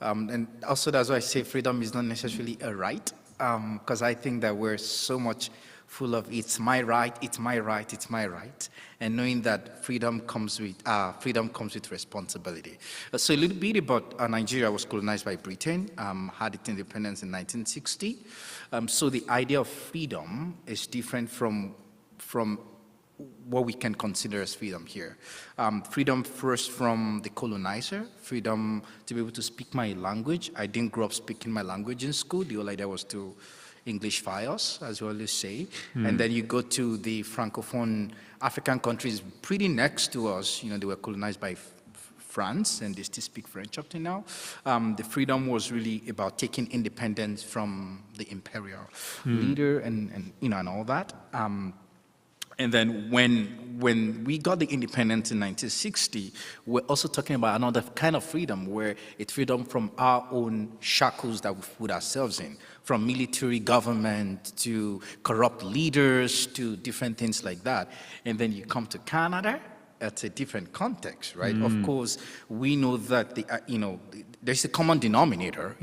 and also that's why I say freedom is not necessarily a right, because I think that we're so much full of it's my right, it's my right, it's my right, and knowing that freedom comes with responsibility. So a little bit about Nigeria was colonized by Britain, had its independence in 1960. So the idea of freedom is different from what we can consider as freedom here. Freedom first from the colonizer, freedom to be able to speak my language. I didn't grow up speaking my language in school. The whole idea was to English files, as we always say. And then you go to the Francophone African countries pretty next to us. You know, they were colonized by France, and they still speak French up to now. The freedom was really about taking independence from the imperial leader and all that. And then when we got the independence in 1960, we're also talking about another kind of freedom, where it's freedom from our own shackles that we put ourselves in, from military government to corrupt leaders to different things like that. And then you come to Canada, it's a different context, right? Of course, we know that there's a common denominator,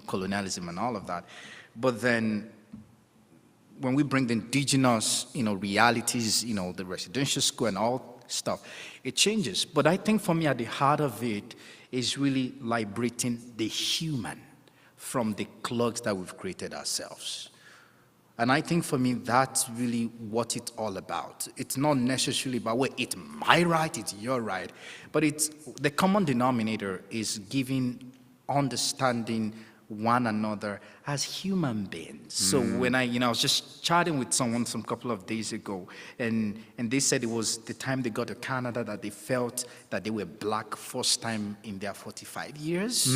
colonialism and all of that. But then when we bring the indigenous, realities, the residential school and all stuff, it changes. But I think for me, at the heart of it is really liberating the human from the clogs that we've created ourselves. And I think for me, that's really what it's all about. It's not necessarily about, well, it's my right, it's your right, but it's the common denominator is giving understanding one another as human beings. So when I was just chatting with someone some couple of days ago, and they said it was the time they got to Canada that they felt that they were black first time in their 45 years.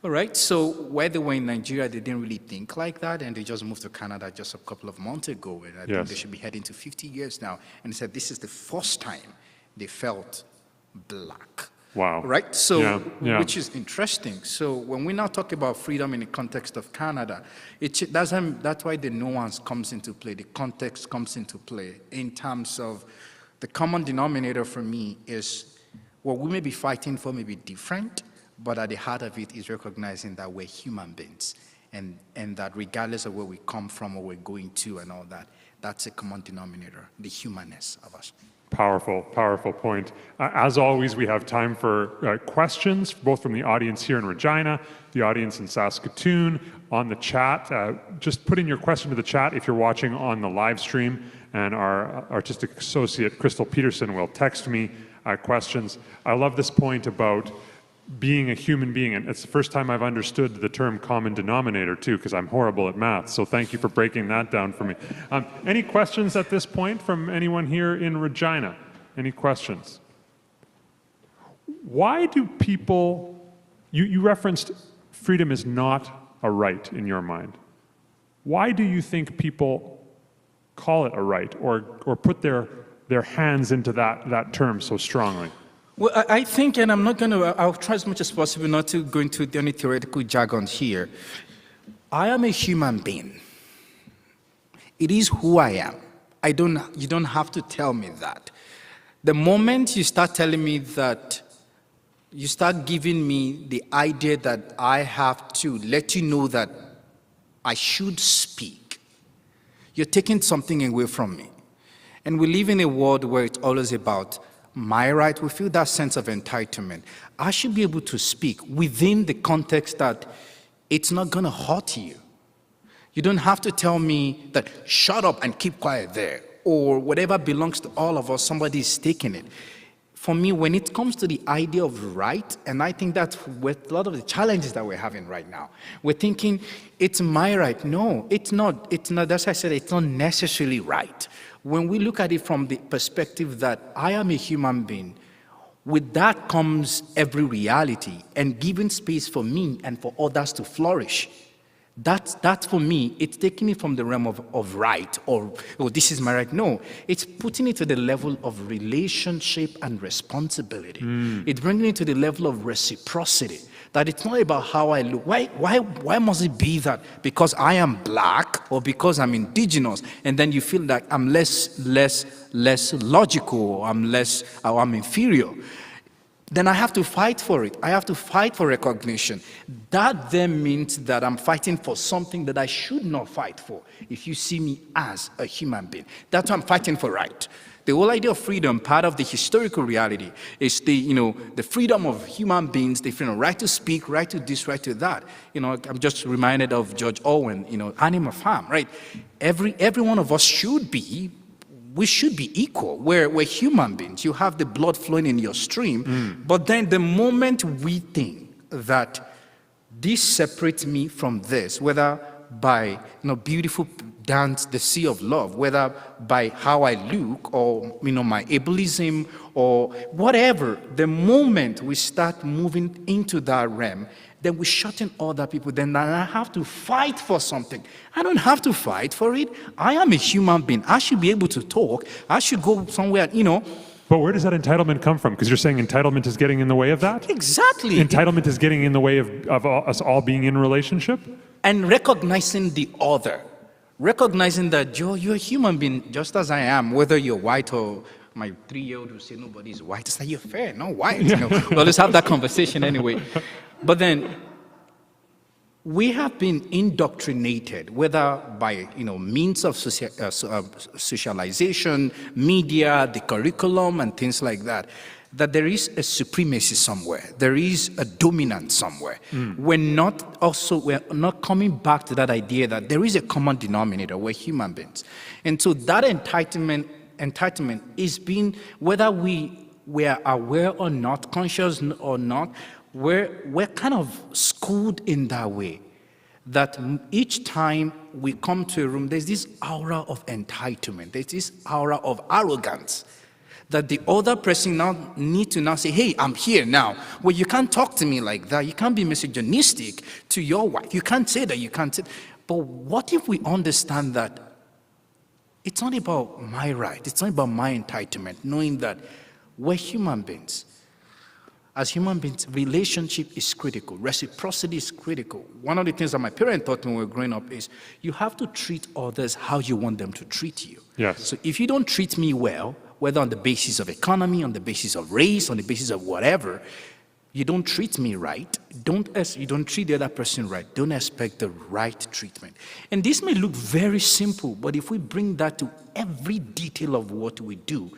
All right, so while they were in Nigeria, they didn't really think like that, and they just moved to Canada just a couple of months ago, and I think they should be heading to 50 years now. And they said this is the first time they felt black. Wow. Right? So, Yeah. which is interesting. So when we now talk about freedom in the context of Canada, that's why the nuance comes into play, the context comes into play in terms of the common denominator for me is what we may be fighting for may be different, but at the heart of it is recognizing that we're human beings, and that regardless of where we come from or we're going to and all that, that's a common denominator, the humanness of us. Powerful, powerful point. As always, we have time for questions, both from the audience here in Regina, the audience in Saskatoon, on the chat. Just put in your question to the chat if you're watching on the live stream, and our artistic associate, Crystal Peterson, will text me questions. I love this point about being a human being, and it's the first time I've understood the term common denominator too, because I'm horrible at math, so thank you for breaking that down for me. Any questions at this point from anyone here in Regina? Any questions? Why do people, you referenced freedom is not a right in your mind. Why do you think people call it a right, or put their hands into that term so strongly? Well, I think, and I'll try as much as possible not to go into any theoretical jargon here. I am a human being. It is who I am. You don't have to tell me that. The moment you start telling me that, you start giving me the idea that I have to let you know that I should speak, you're taking something away from me. And we live in a world where it's always about my right. We feel that sense of entitlement. I should be able to speak within the context that it's not going to hurt you. You don't have to tell me that shut up and keep quiet there, or whatever belongs to all of us, somebody is taking it. For me, when it comes to the idea of right, and I think that's with a lot of the challenges that we're having right now, we're thinking it's my right. No, it's not. It's not. That's why I said it's not necessarily right. When we look at it from the perspective that I am a human being, with that comes every reality, and giving space for me and for others to flourish. That's for me, it's taking it from the realm of right, or this is my right. No, it's putting it to the level of relationship and responsibility. It's bringing it to the level of reciprocity, that it's not about how I look. Why must it be that because I am black or because I'm indigenous, and then you feel like I'm less logical, or I'm inferior? then I have to fight for it. I have to fight for recognition. That then means that I'm fighting for something that I should not fight for if you see me as a human being. That's what I'm fighting for, right? The whole idea of freedom, part of the historical reality, is the freedom of human beings, the freedom, right to speak, right to this, right to that. I'm just reminded of George Orwell, Animal Farm, right? Every one of us should be equal. We're human beings. You have the blood flowing in your stream. But then the moment we think that this separates me from this, whether by beautiful dance, the sea of love, whether by how I look or my ableism or whatever, the moment we start moving into that realm, then we shorten other people. Then I have to fight for something. I don't have to fight for it. I am a human being. I should be able to talk. I should go somewhere, But where does that entitlement come from? Because you're saying entitlement is getting in the way of that? Exactly. Entitlement is getting in the way of us all being in relationship? And recognizing the other. Recognizing that, Joe, you're a human being just as I am, whether you're white or my 3-year-old will say nobody's white. It's like, you're fair, not white. Well, let's have that conversation anyway. But then we have been indoctrinated, whether by means of socialization, media, the curriculum, and things like that, that there is a supremacy somewhere. There is a dominance somewhere. We're not coming back to that idea that there is a common denominator. We're human beings. And so that entitlement is being, whether we are aware or not, conscious or not, we're kind of schooled in that way. That each time we come to a room, there's this aura of entitlement. There's this aura of arrogance. That the other person now need to now say, hey, I'm here now. Well, you can't talk to me like that. You can't be misogynistic to your wife. You can't say that. You can't say. But what if we understand that it's not about my right. It's not about my entitlement, knowing that we're human beings. As human beings, relationship is critical. Reciprocity is critical. One of the things that my parents taught me when we were growing up is you have to treat others how you want them to treat you. Yes. So if you don't treat me well, whether on the basis of economy, on the basis of race, on the basis of whatever, you don't treat me right, you don't treat the other person right, don't expect the right treatment. And this may look very simple, but if we bring that to every detail of what we do,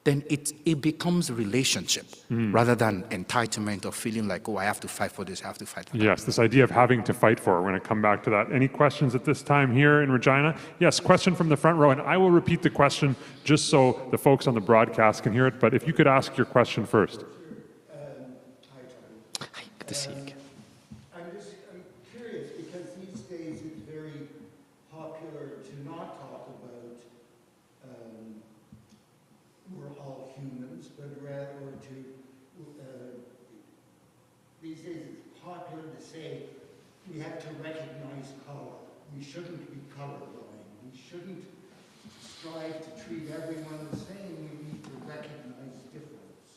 then it becomes a relationship rather than entitlement or feeling like, oh, I have to fight for this, I have to fight for that. Yes, this idea of having to fight for. We're going to come back to that. Any questions at this time here in Regina? Yes, question from the front row, and I will repeat the question just so the folks on the broadcast can hear it, but if you could ask your question first. Hi, good to see you again. I'm curious because these days it's very popular to not talk about we're all humans, but rather these days it's popular to say we have to recognize color. We shouldn't be colorblind. We shouldn't strive to treat everyone the same. We need to recognize difference.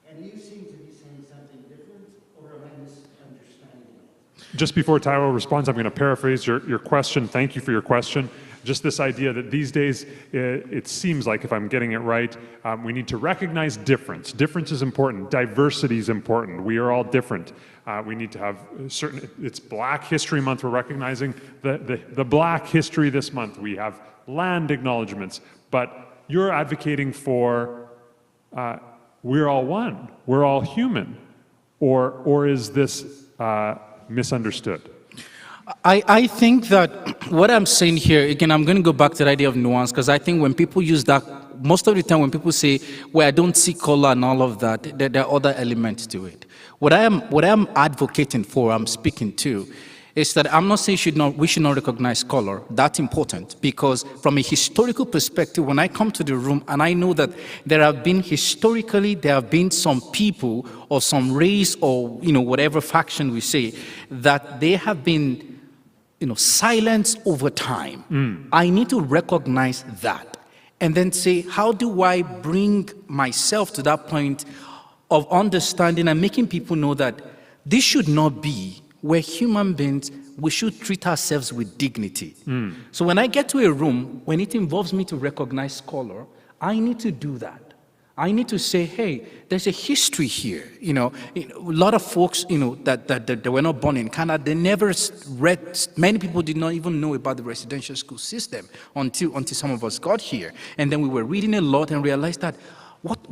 And you seem to be saying something different, or am I misunderstanding it? Just before Taiwo responds, I'm going to paraphrase your question. Thank you for your question. Just this idea that these days, it seems like, if I'm getting it right, we need to recognize difference. Difference is important. Diversity is important. We are all different. We need to have it's Black History Month. We're recognizing the Black history this month. We have land acknowledgements. But you're advocating for we're all one. We're all human. Or is this misunderstood? I think that what I'm saying here, again, I'm going to go back to the idea of nuance, because I think when people use that, most of the time when people say, well, I don't see color and all of that, there are other elements to it. What I'm advocating for, I'm speaking to, is that I'm not saying we should not recognize color. That's important, because from a historical perspective, when I come to the room and I know that there have been some people or some race or whatever faction we say, that they have been silenced over time. I need to recognize that and then say, how do I bring myself to that point of understanding and making people know that this should not be. We're human beings. We should treat ourselves with dignity. So when I get to a room, when it involves me to recognize color, I need to do that. I need to say, hey, there's a history here. A lot of folks, that were not born in Canada, they never read. Many people did not even know about the residential school system until some of us got here, and then we were reading a lot and realized that what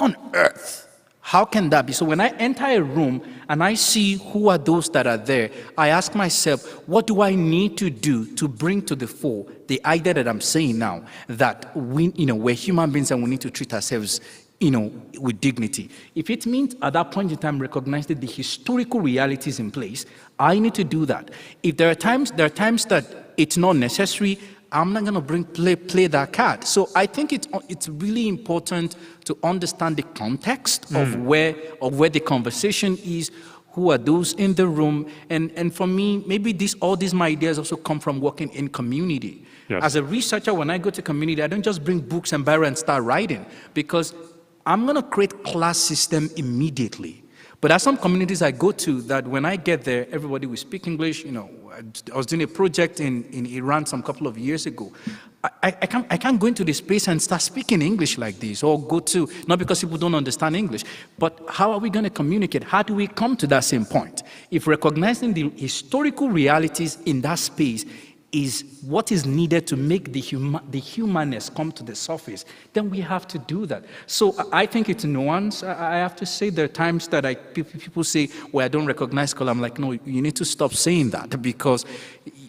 on earth? How can that be? So when I enter a room and I see who are those that are there, I ask myself, what do I need to do to bring to the fore the idea that I'm saying now, that we're human beings and we need to treat ourselves, with dignity. If it means at that point in time recognizing the historical realities in place, I need to do that. If there are times that it's not necessary, I'm not going to play that card. So I think it's really important to understand the context of where the conversation is, who are those in the room, and for me, maybe all these my ideas also come from working in community. Yes. As a researcher, when I go to community, I don't just bring books and biro and start writing, because I'm going to create class system immediately. But there are some communities I go to that when I get there, everybody will speak English. I was doing a project in Iran some couple of years ago. I can't go into this space and start speaking English like this, or not because people don't understand English, but how are we going to communicate? How do we come to that same point? If recognizing the historical realities in that space is what is needed to make the humanness come to the surface, then we have to do that. So I think it's nuance. I have to say there are times that people say, well, I don't recognize color. I'm like, no, you need to stop saying that, because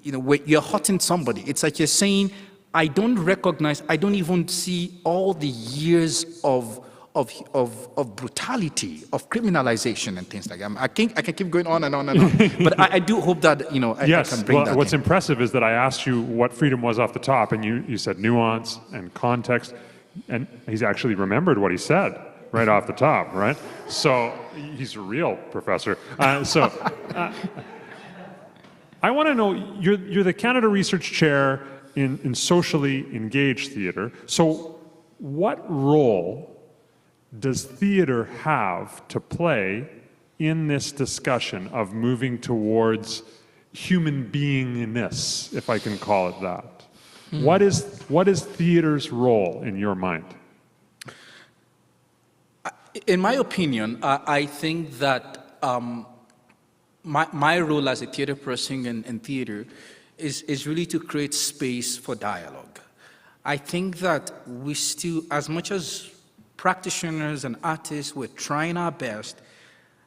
you're hurting somebody. It's like you're saying, I don't even see all the years of brutality, of criminalization and things like that. I can keep going on and on and on. But I do hope that, I can bring that what's in. impressive is that I asked you what freedom was off the top, and you said nuance and context, and he's actually remembered what he said right off the top, right? So he's a real professor. I want to know, you're the Canada Research Chair in socially engaged theater. So what role does theater have to play in this discussion of moving towards human beingness, if I can call it that? What is theater's role in your mind? In my opinion, I think that my role as a theater person in theater is really to create space for dialogue. I think that we still, as much as practitioners and artists, we're trying our best,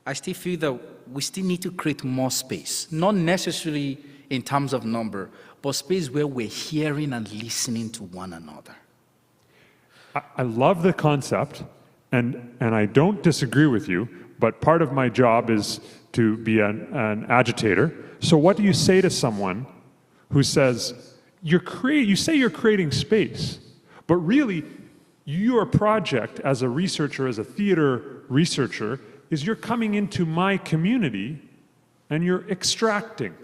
I still feel that we still need to create more space, not necessarily in terms of number, but space where we're hearing and listening to one another. I love the concept, and I don't disagree with you, but part of my job is to be an agitator. So what do you say to someone who says, you say you're creating space, but really, your project as a researcher, as a theater researcher, is you're coming into my community and you're extracting,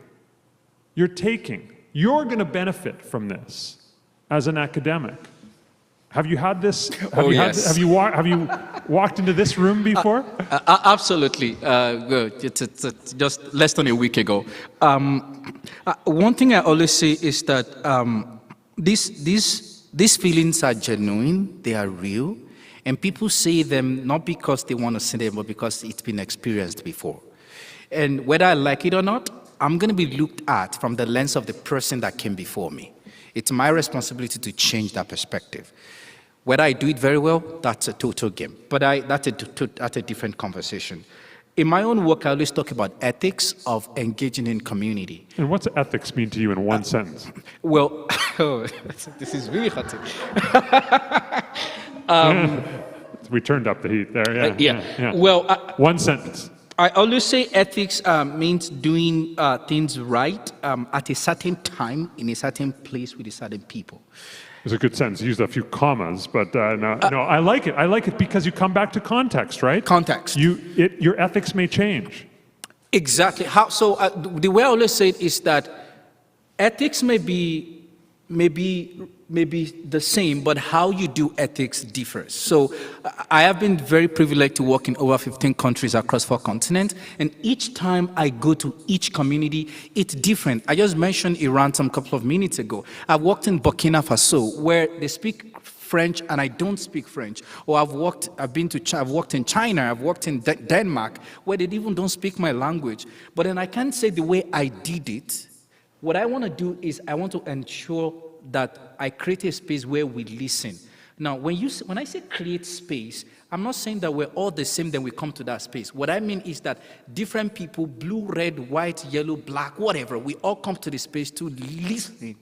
you're taking. You're going to benefit from this as an academic. Have you had this? Have you walked into this room before? Absolutely. It's just less than a week ago. One thing I always say is that these feelings are genuine, they are real, and people say them not because they want to say them, but because it's been experienced before. And whether I like it or not, I'm going to be looked at from the lens of the person that came before me. It's my responsibility to change that perspective. Whether I do it very well, that's a total game. But that's a different conversation. In my own work, I always talk about ethics of engaging in community. And what's ethics mean to you in one sentence? Well, this is really hot. We turned up the heat there, yeah. Well, one sentence. I always say ethics means doing things right at a certain time, in a certain place, with a certain people. It's a good sentence. You used a few commas, but no, I like it. I like it because you come back to context, right? Context. Your ethics may change. Exactly. The way I always say it is that ethics may be the same, but how you do ethics differs. So I have been very privileged to work in over 15 countries across 4 continents, and each time I go to each community, it's different. I just mentioned Iran some couple of minutes ago. I worked in Burkina Faso, where they speak French and I don't speak French. Or I've worked in China, I've worked in Denmark, where they even don't speak my language. But then I can't say the way I did it. What I want to do is I want to ensure that I create a space where we listen. Now, when I say create space, I'm not saying that we're all the same, then we come to that space. What I mean is that different people, blue, red, white, yellow, black, whatever, we all come to the space to listen.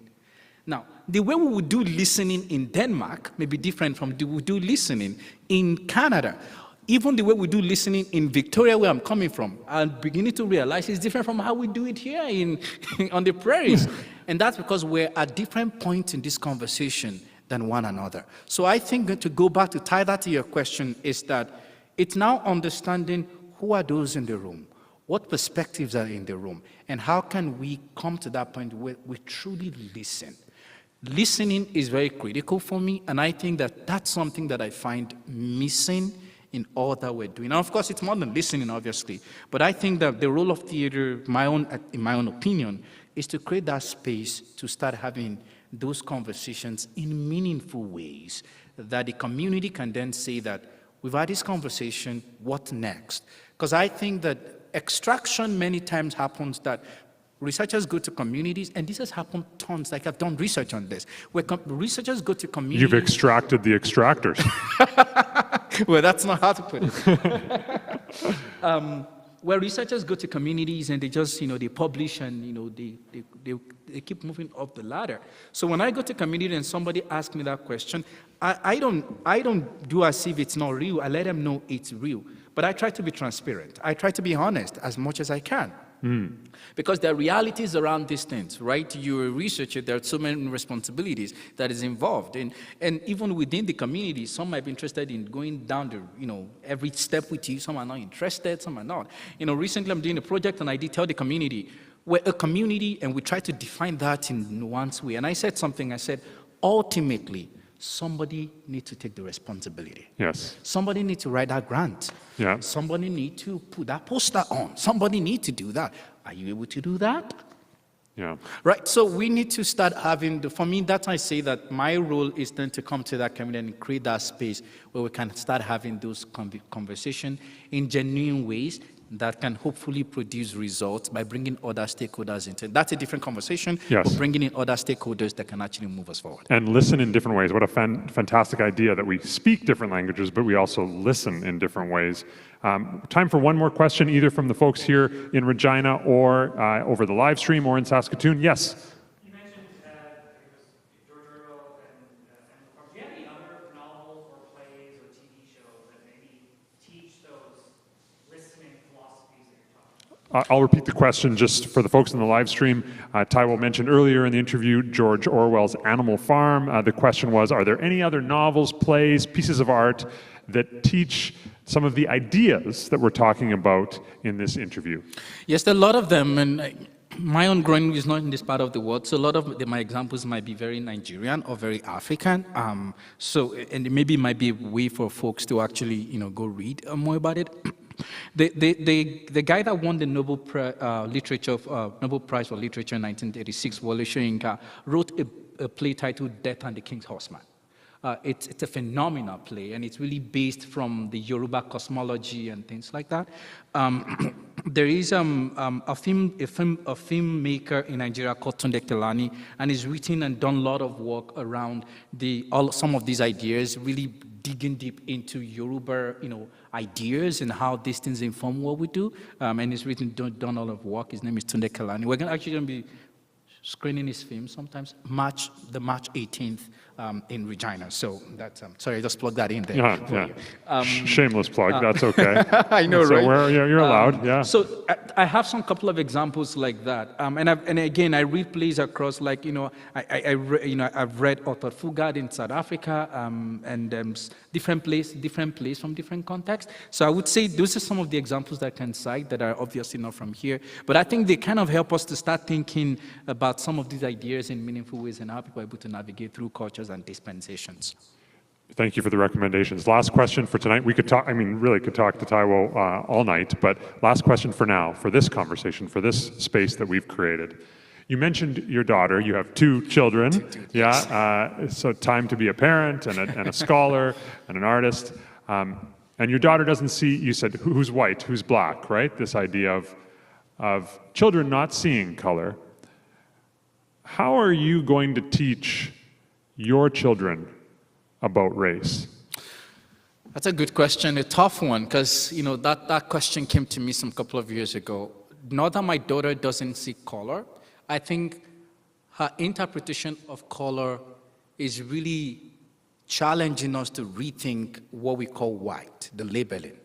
Now, the way we would do listening in Denmark may be different from the way we do listening in Canada. Even the way we do listening in Victoria, where I'm coming from, I'm beginning to realize it's different from how we do it here on the prairies. And that's because we're at different points in this conversation than one another. So I think to go back to tie that to your question is that it's now understanding who are those in the room, what perspectives are in the room, and how can we come to that point where we truly listen. Listening is very critical for me, and I think that that's something that I find missing in all that we're doing. Now, of course, it's more than listening, obviously, but I think that the role of theater, in my own opinion, is to create that space to start having those conversations in meaningful ways that the community can then say that we've had this conversation, what next? Because I think that extraction many times happens that researchers go to communities, and this has happened tons, like I've done research on this, where researchers go to communities. You've extracted the extractors. Well, that's not how to put it. Where researchers go to communities and they just, they publish and, they keep moving up the ladder. So when I go to community and somebody asks me that question, I don't do as if it's not real. I let them know it's real. But I try to be transparent. I try to be honest as much as I can. Because there are realities around these things, right? You're a researcher, there are so many responsibilities that is involved. And even within the community, some might be interested in going down the, every step with you. Some are not interested, some are not. Recently I'm doing a project and I did tell the community, we're a community and we try to define that in one way. And I said something, I said, ultimately, somebody needs to take the responsibility. Yes. Somebody needs to write that grant. Yeah. Somebody needs to put that poster on. Somebody needs to do that. Are you able to do that? Yeah. Right, so we need to start having, for me, that's why I say that my role is then to come to that community and create that space where we can start having those conversations in genuine ways that can hopefully produce results by bringing other stakeholders into it. That's a different conversation, yes. But bringing in other stakeholders that can actually move us forward. And listen in different ways. What a fantastic idea that we speak different languages, but we also listen in different ways. Time for one more question, either from the folks here in Regina or over the live stream or in Saskatoon. Yes? You mentioned George Orwell and do you have any other novels or plays or TV shows that maybe teach those listening philosophies that you're talking about? I'll repeat the question just for the folks in the live stream. Taiwo mentioned earlier in the interview George Orwell's Animal Farm. The question was, are there any other novels, plays, pieces of art that teach some of the ideas that we're talking about in this interview? Yes, there are a lot of them, and my own growing is not in this part of the world, so a lot of my examples might be very Nigerian or very African. And maybe it might be a way for folks to actually, go read more about it. The guy that won the Nobel Prize for Literature in 1936, Wole Soyinka, wrote a play titled Death and the King's Horseman. It's a phenomenal play, and it's really based from the Yoruba cosmology and things like that. There is a filmmaker in Nigeria called Tunde Kelani, and he's written and done a lot of work around some of these ideas, really digging deep into Yoruba, ideas and how these things inform what we do. And he's done a lot of work. His name is Tunde Kelani. We're actually going to be screening his film sometimes, March 18th. In Regina, so that's sorry, I just plugged that in there. Shameless plug. That's okay. I know, so right? You're allowed. Yeah. So I have some couple of examples like that, and again I read plays across, like I've read Arthur Fugard in South Africa, and different plays from different contexts. So I would say those are some of the examples that I can cite that are obviously not from here, but I think they kind of help us to start thinking about some of these ideas in meaningful ways and how people are able to navigate through cultures and dispensations. Thank you for the recommendations. Last question for tonight. We could talk, really could talk to Taiwo all night, but last question for now, for this conversation, for this space that we've created. You mentioned your daughter. You have 2 children. So time to be a parent and a scholar and an artist. And your daughter doesn't see, you said, who's white, who's black, right? This idea of children not seeing color. How are you going to teach your children about race? That's a good question, a tough one, because that question came to me some couple of years ago. Not that my daughter doesn't see color, I think her interpretation of color is really challenging us to rethink what we call white, the labeling.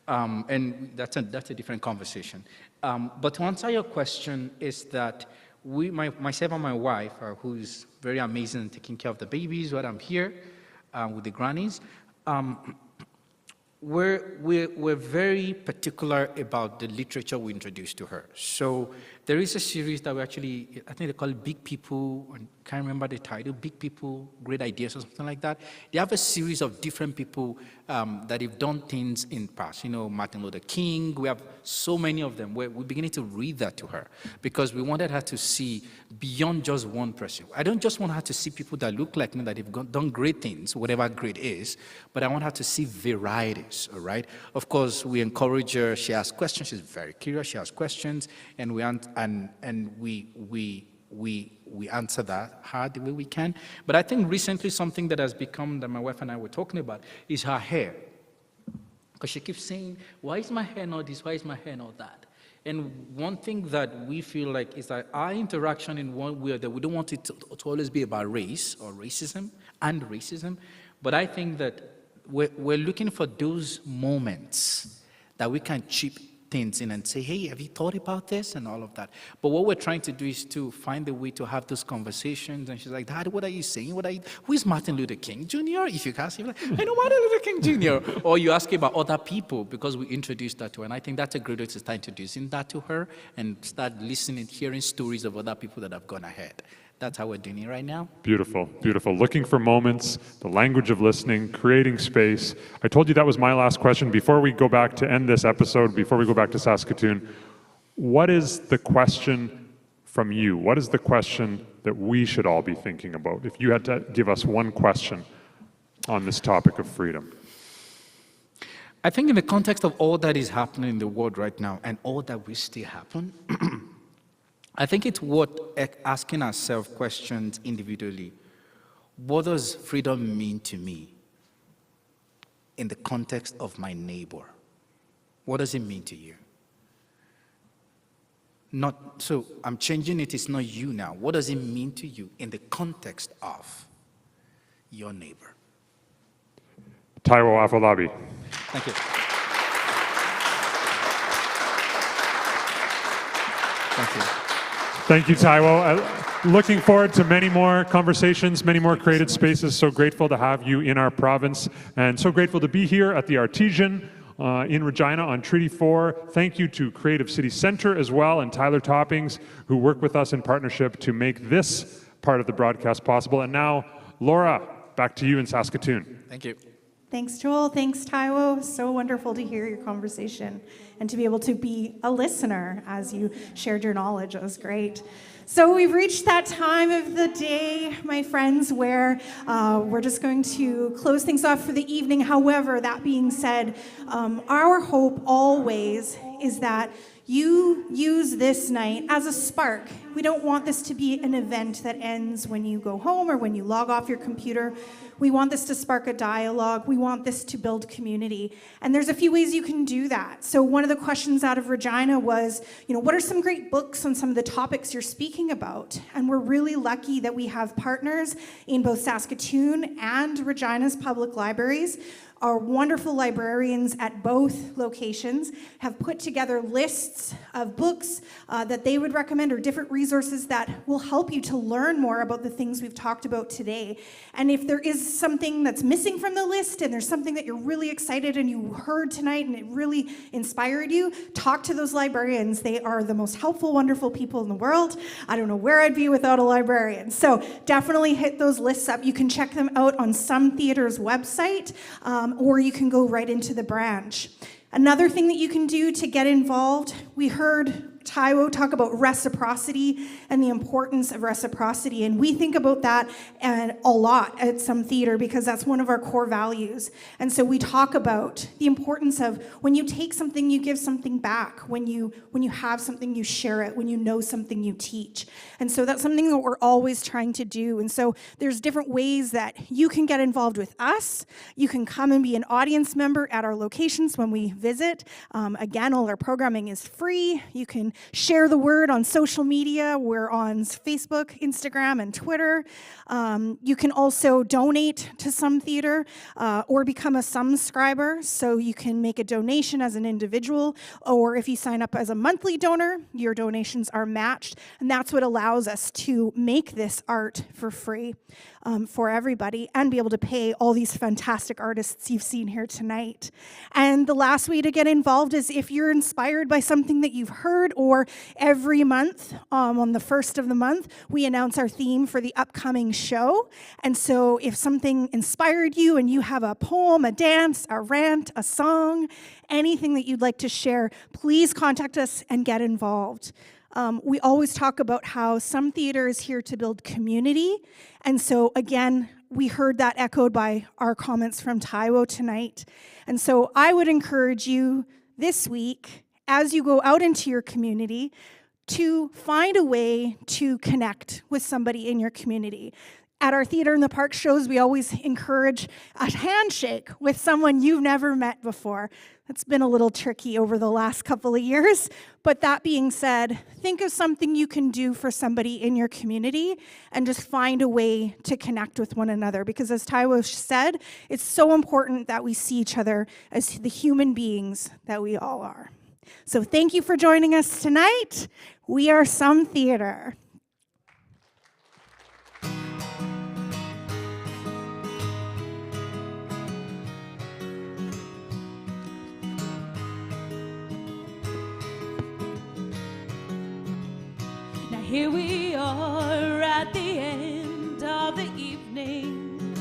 And that's a different conversation. But to answer your question is that myself and my wife, who's very amazing in taking care of the babies while I'm here with the grannies, we're very particular about the literature we introduce to her. So there is a series that I think they call it Big People, I can't remember the title, Big People, Great Ideas or something like that. They have a series of different people that have done things in the past. Martin Luther King, we have so many of them. We're beginning to read that to her because we wanted her to see beyond just one person. I don't just want her to see people that look like me, that have done great things, whatever great is, but I want her to see varieties, all right? Of course, we encourage her. She asks questions. She's very curious. She asks questions, and we answer that hard the way we can. But I think recently something that has become, that my wife and I were talking about, is her hair. Because she keeps saying, why is my hair not this? Why is my hair not that? And one thing that we feel like is that our interaction in one way, that we don't want it to always be about race or racism, but I think that we're looking for those moments that we can chip things in and say, hey, have you thought about this? And all of that. But what we're trying to do is to find a way to have those conversations. And she's like, Dad, what are you saying? Who is Martin Luther King Jr.? If you ask him, like, I know Martin Luther King Jr. Or you ask about other people because we introduced that to her. And I think that's a great way to start introducing that to her and start listening, hearing stories of other people that have gone ahead. That's how we're doing it right now. Beautiful, beautiful. Looking for moments, the language of listening, creating space. I told you that was my last question. Before we go back to end this episode, before we go back to Saskatoon, what is the question from you? What is the question that we should all be thinking about? If you had to give us one question on this topic of freedom. I think in the context of all that is happening in the world right now and all that will still happen, I think it's worth asking ourselves questions individually. What does freedom mean to me in the context of my neighbor? What does it mean to you? So I'm changing it, it's not you now. What does it mean to you in the context of your neighbor? Taiwo Afolabi. Thank you. Thank you. Thank you, Taiwo. Looking forward to many more conversations, many more created spaces. So grateful to have you in our province and so grateful to be here at the Artesian in Regina on Treaty 4. Thank you to Creative City Centre as well and Tyler Toppings, who work with us in partnership to make this part of the broadcast possible. And now, Laura, back to you in Saskatoon. Thank you. Thanks, Joel. Thanks, Taiwo. So wonderful to hear your conversation and to be able to be a listener as you shared your knowledge. It was great. So we've reached that time of the day, my friends, where we're just going to close things off for the evening. However, that being said, our hope always is that you use this night as a spark. We don't want this to be an event that ends when you go home or when you log off your computer. We want this to spark a dialogue. We want this to build community. And there's a few ways you can do that. So one of the questions out of Regina was, what are some great books on some of the topics you're speaking about? And we're really lucky that we have partners in both Saskatoon and Regina's public libraries. Our wonderful librarians at both locations have put together lists of books that they would recommend or different resources that will help you to learn more about the things we've talked about today. And if there is something that's missing from the list and there's something that you're really excited and you heard tonight and it really inspired you, talk to those librarians. They are the most helpful, wonderful people in the world. I don't know where I'd be without a librarian. So definitely hit those lists up. You can check them out on some theaters' website. Or you can go right into the branch. Another thing that you can do to get involved, we heard Taiwo talk about reciprocity and the importance of reciprocity. And we think about that a lot at Some Theater because that's one of our core values. And so we talk about the importance of when you take something, you give something back. When you have something, you share it. When you know something, you teach. And so that's something that we're always trying to do. And so there's different ways that you can get involved with us. You can come and be an audience member at our locations when we visit. Again, all our programming is free. You can share the word on social media. We're on Facebook, Instagram, and Twitter. You can also donate to Some Theater or become a subscriber. So you can make a donation as an individual, or if you sign up as a monthly donor, your donations are matched. And that's what allows us to make this art for free for everybody and be able to pay all these fantastic artists you've seen here tonight. And the last way to get involved is if you're inspired by something that you've heard, or every month on the first of the month, we announce our theme for the upcoming show. And so if something inspired you and you have a poem, a dance, a rant, a song, anything that you'd like to share, please contact us and get involved. We always talk about how Some Theater is here to build community. And so, again, we heard that echoed by our comments from Taiwo tonight. And so I would encourage you this week, as you go out into your community, to find a way to connect with somebody in your community. At our Theater in the Park shows, we always encourage a handshake with someone you've never met before. That's been a little tricky over the last couple of years. But that being said, think of something you can do for somebody in your community and just find a way to connect with one another. Because as Taiwo said, it's so important that we see each other as the human beings that we all are. So thank you for joining us tonight. We are Some Theater. Here we are at the end of the evening.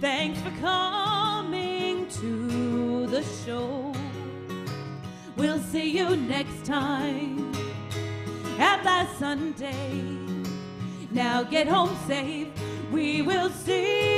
Thanks for coming to the show. We'll see you next time at that Sunday. Now get home safe. We will see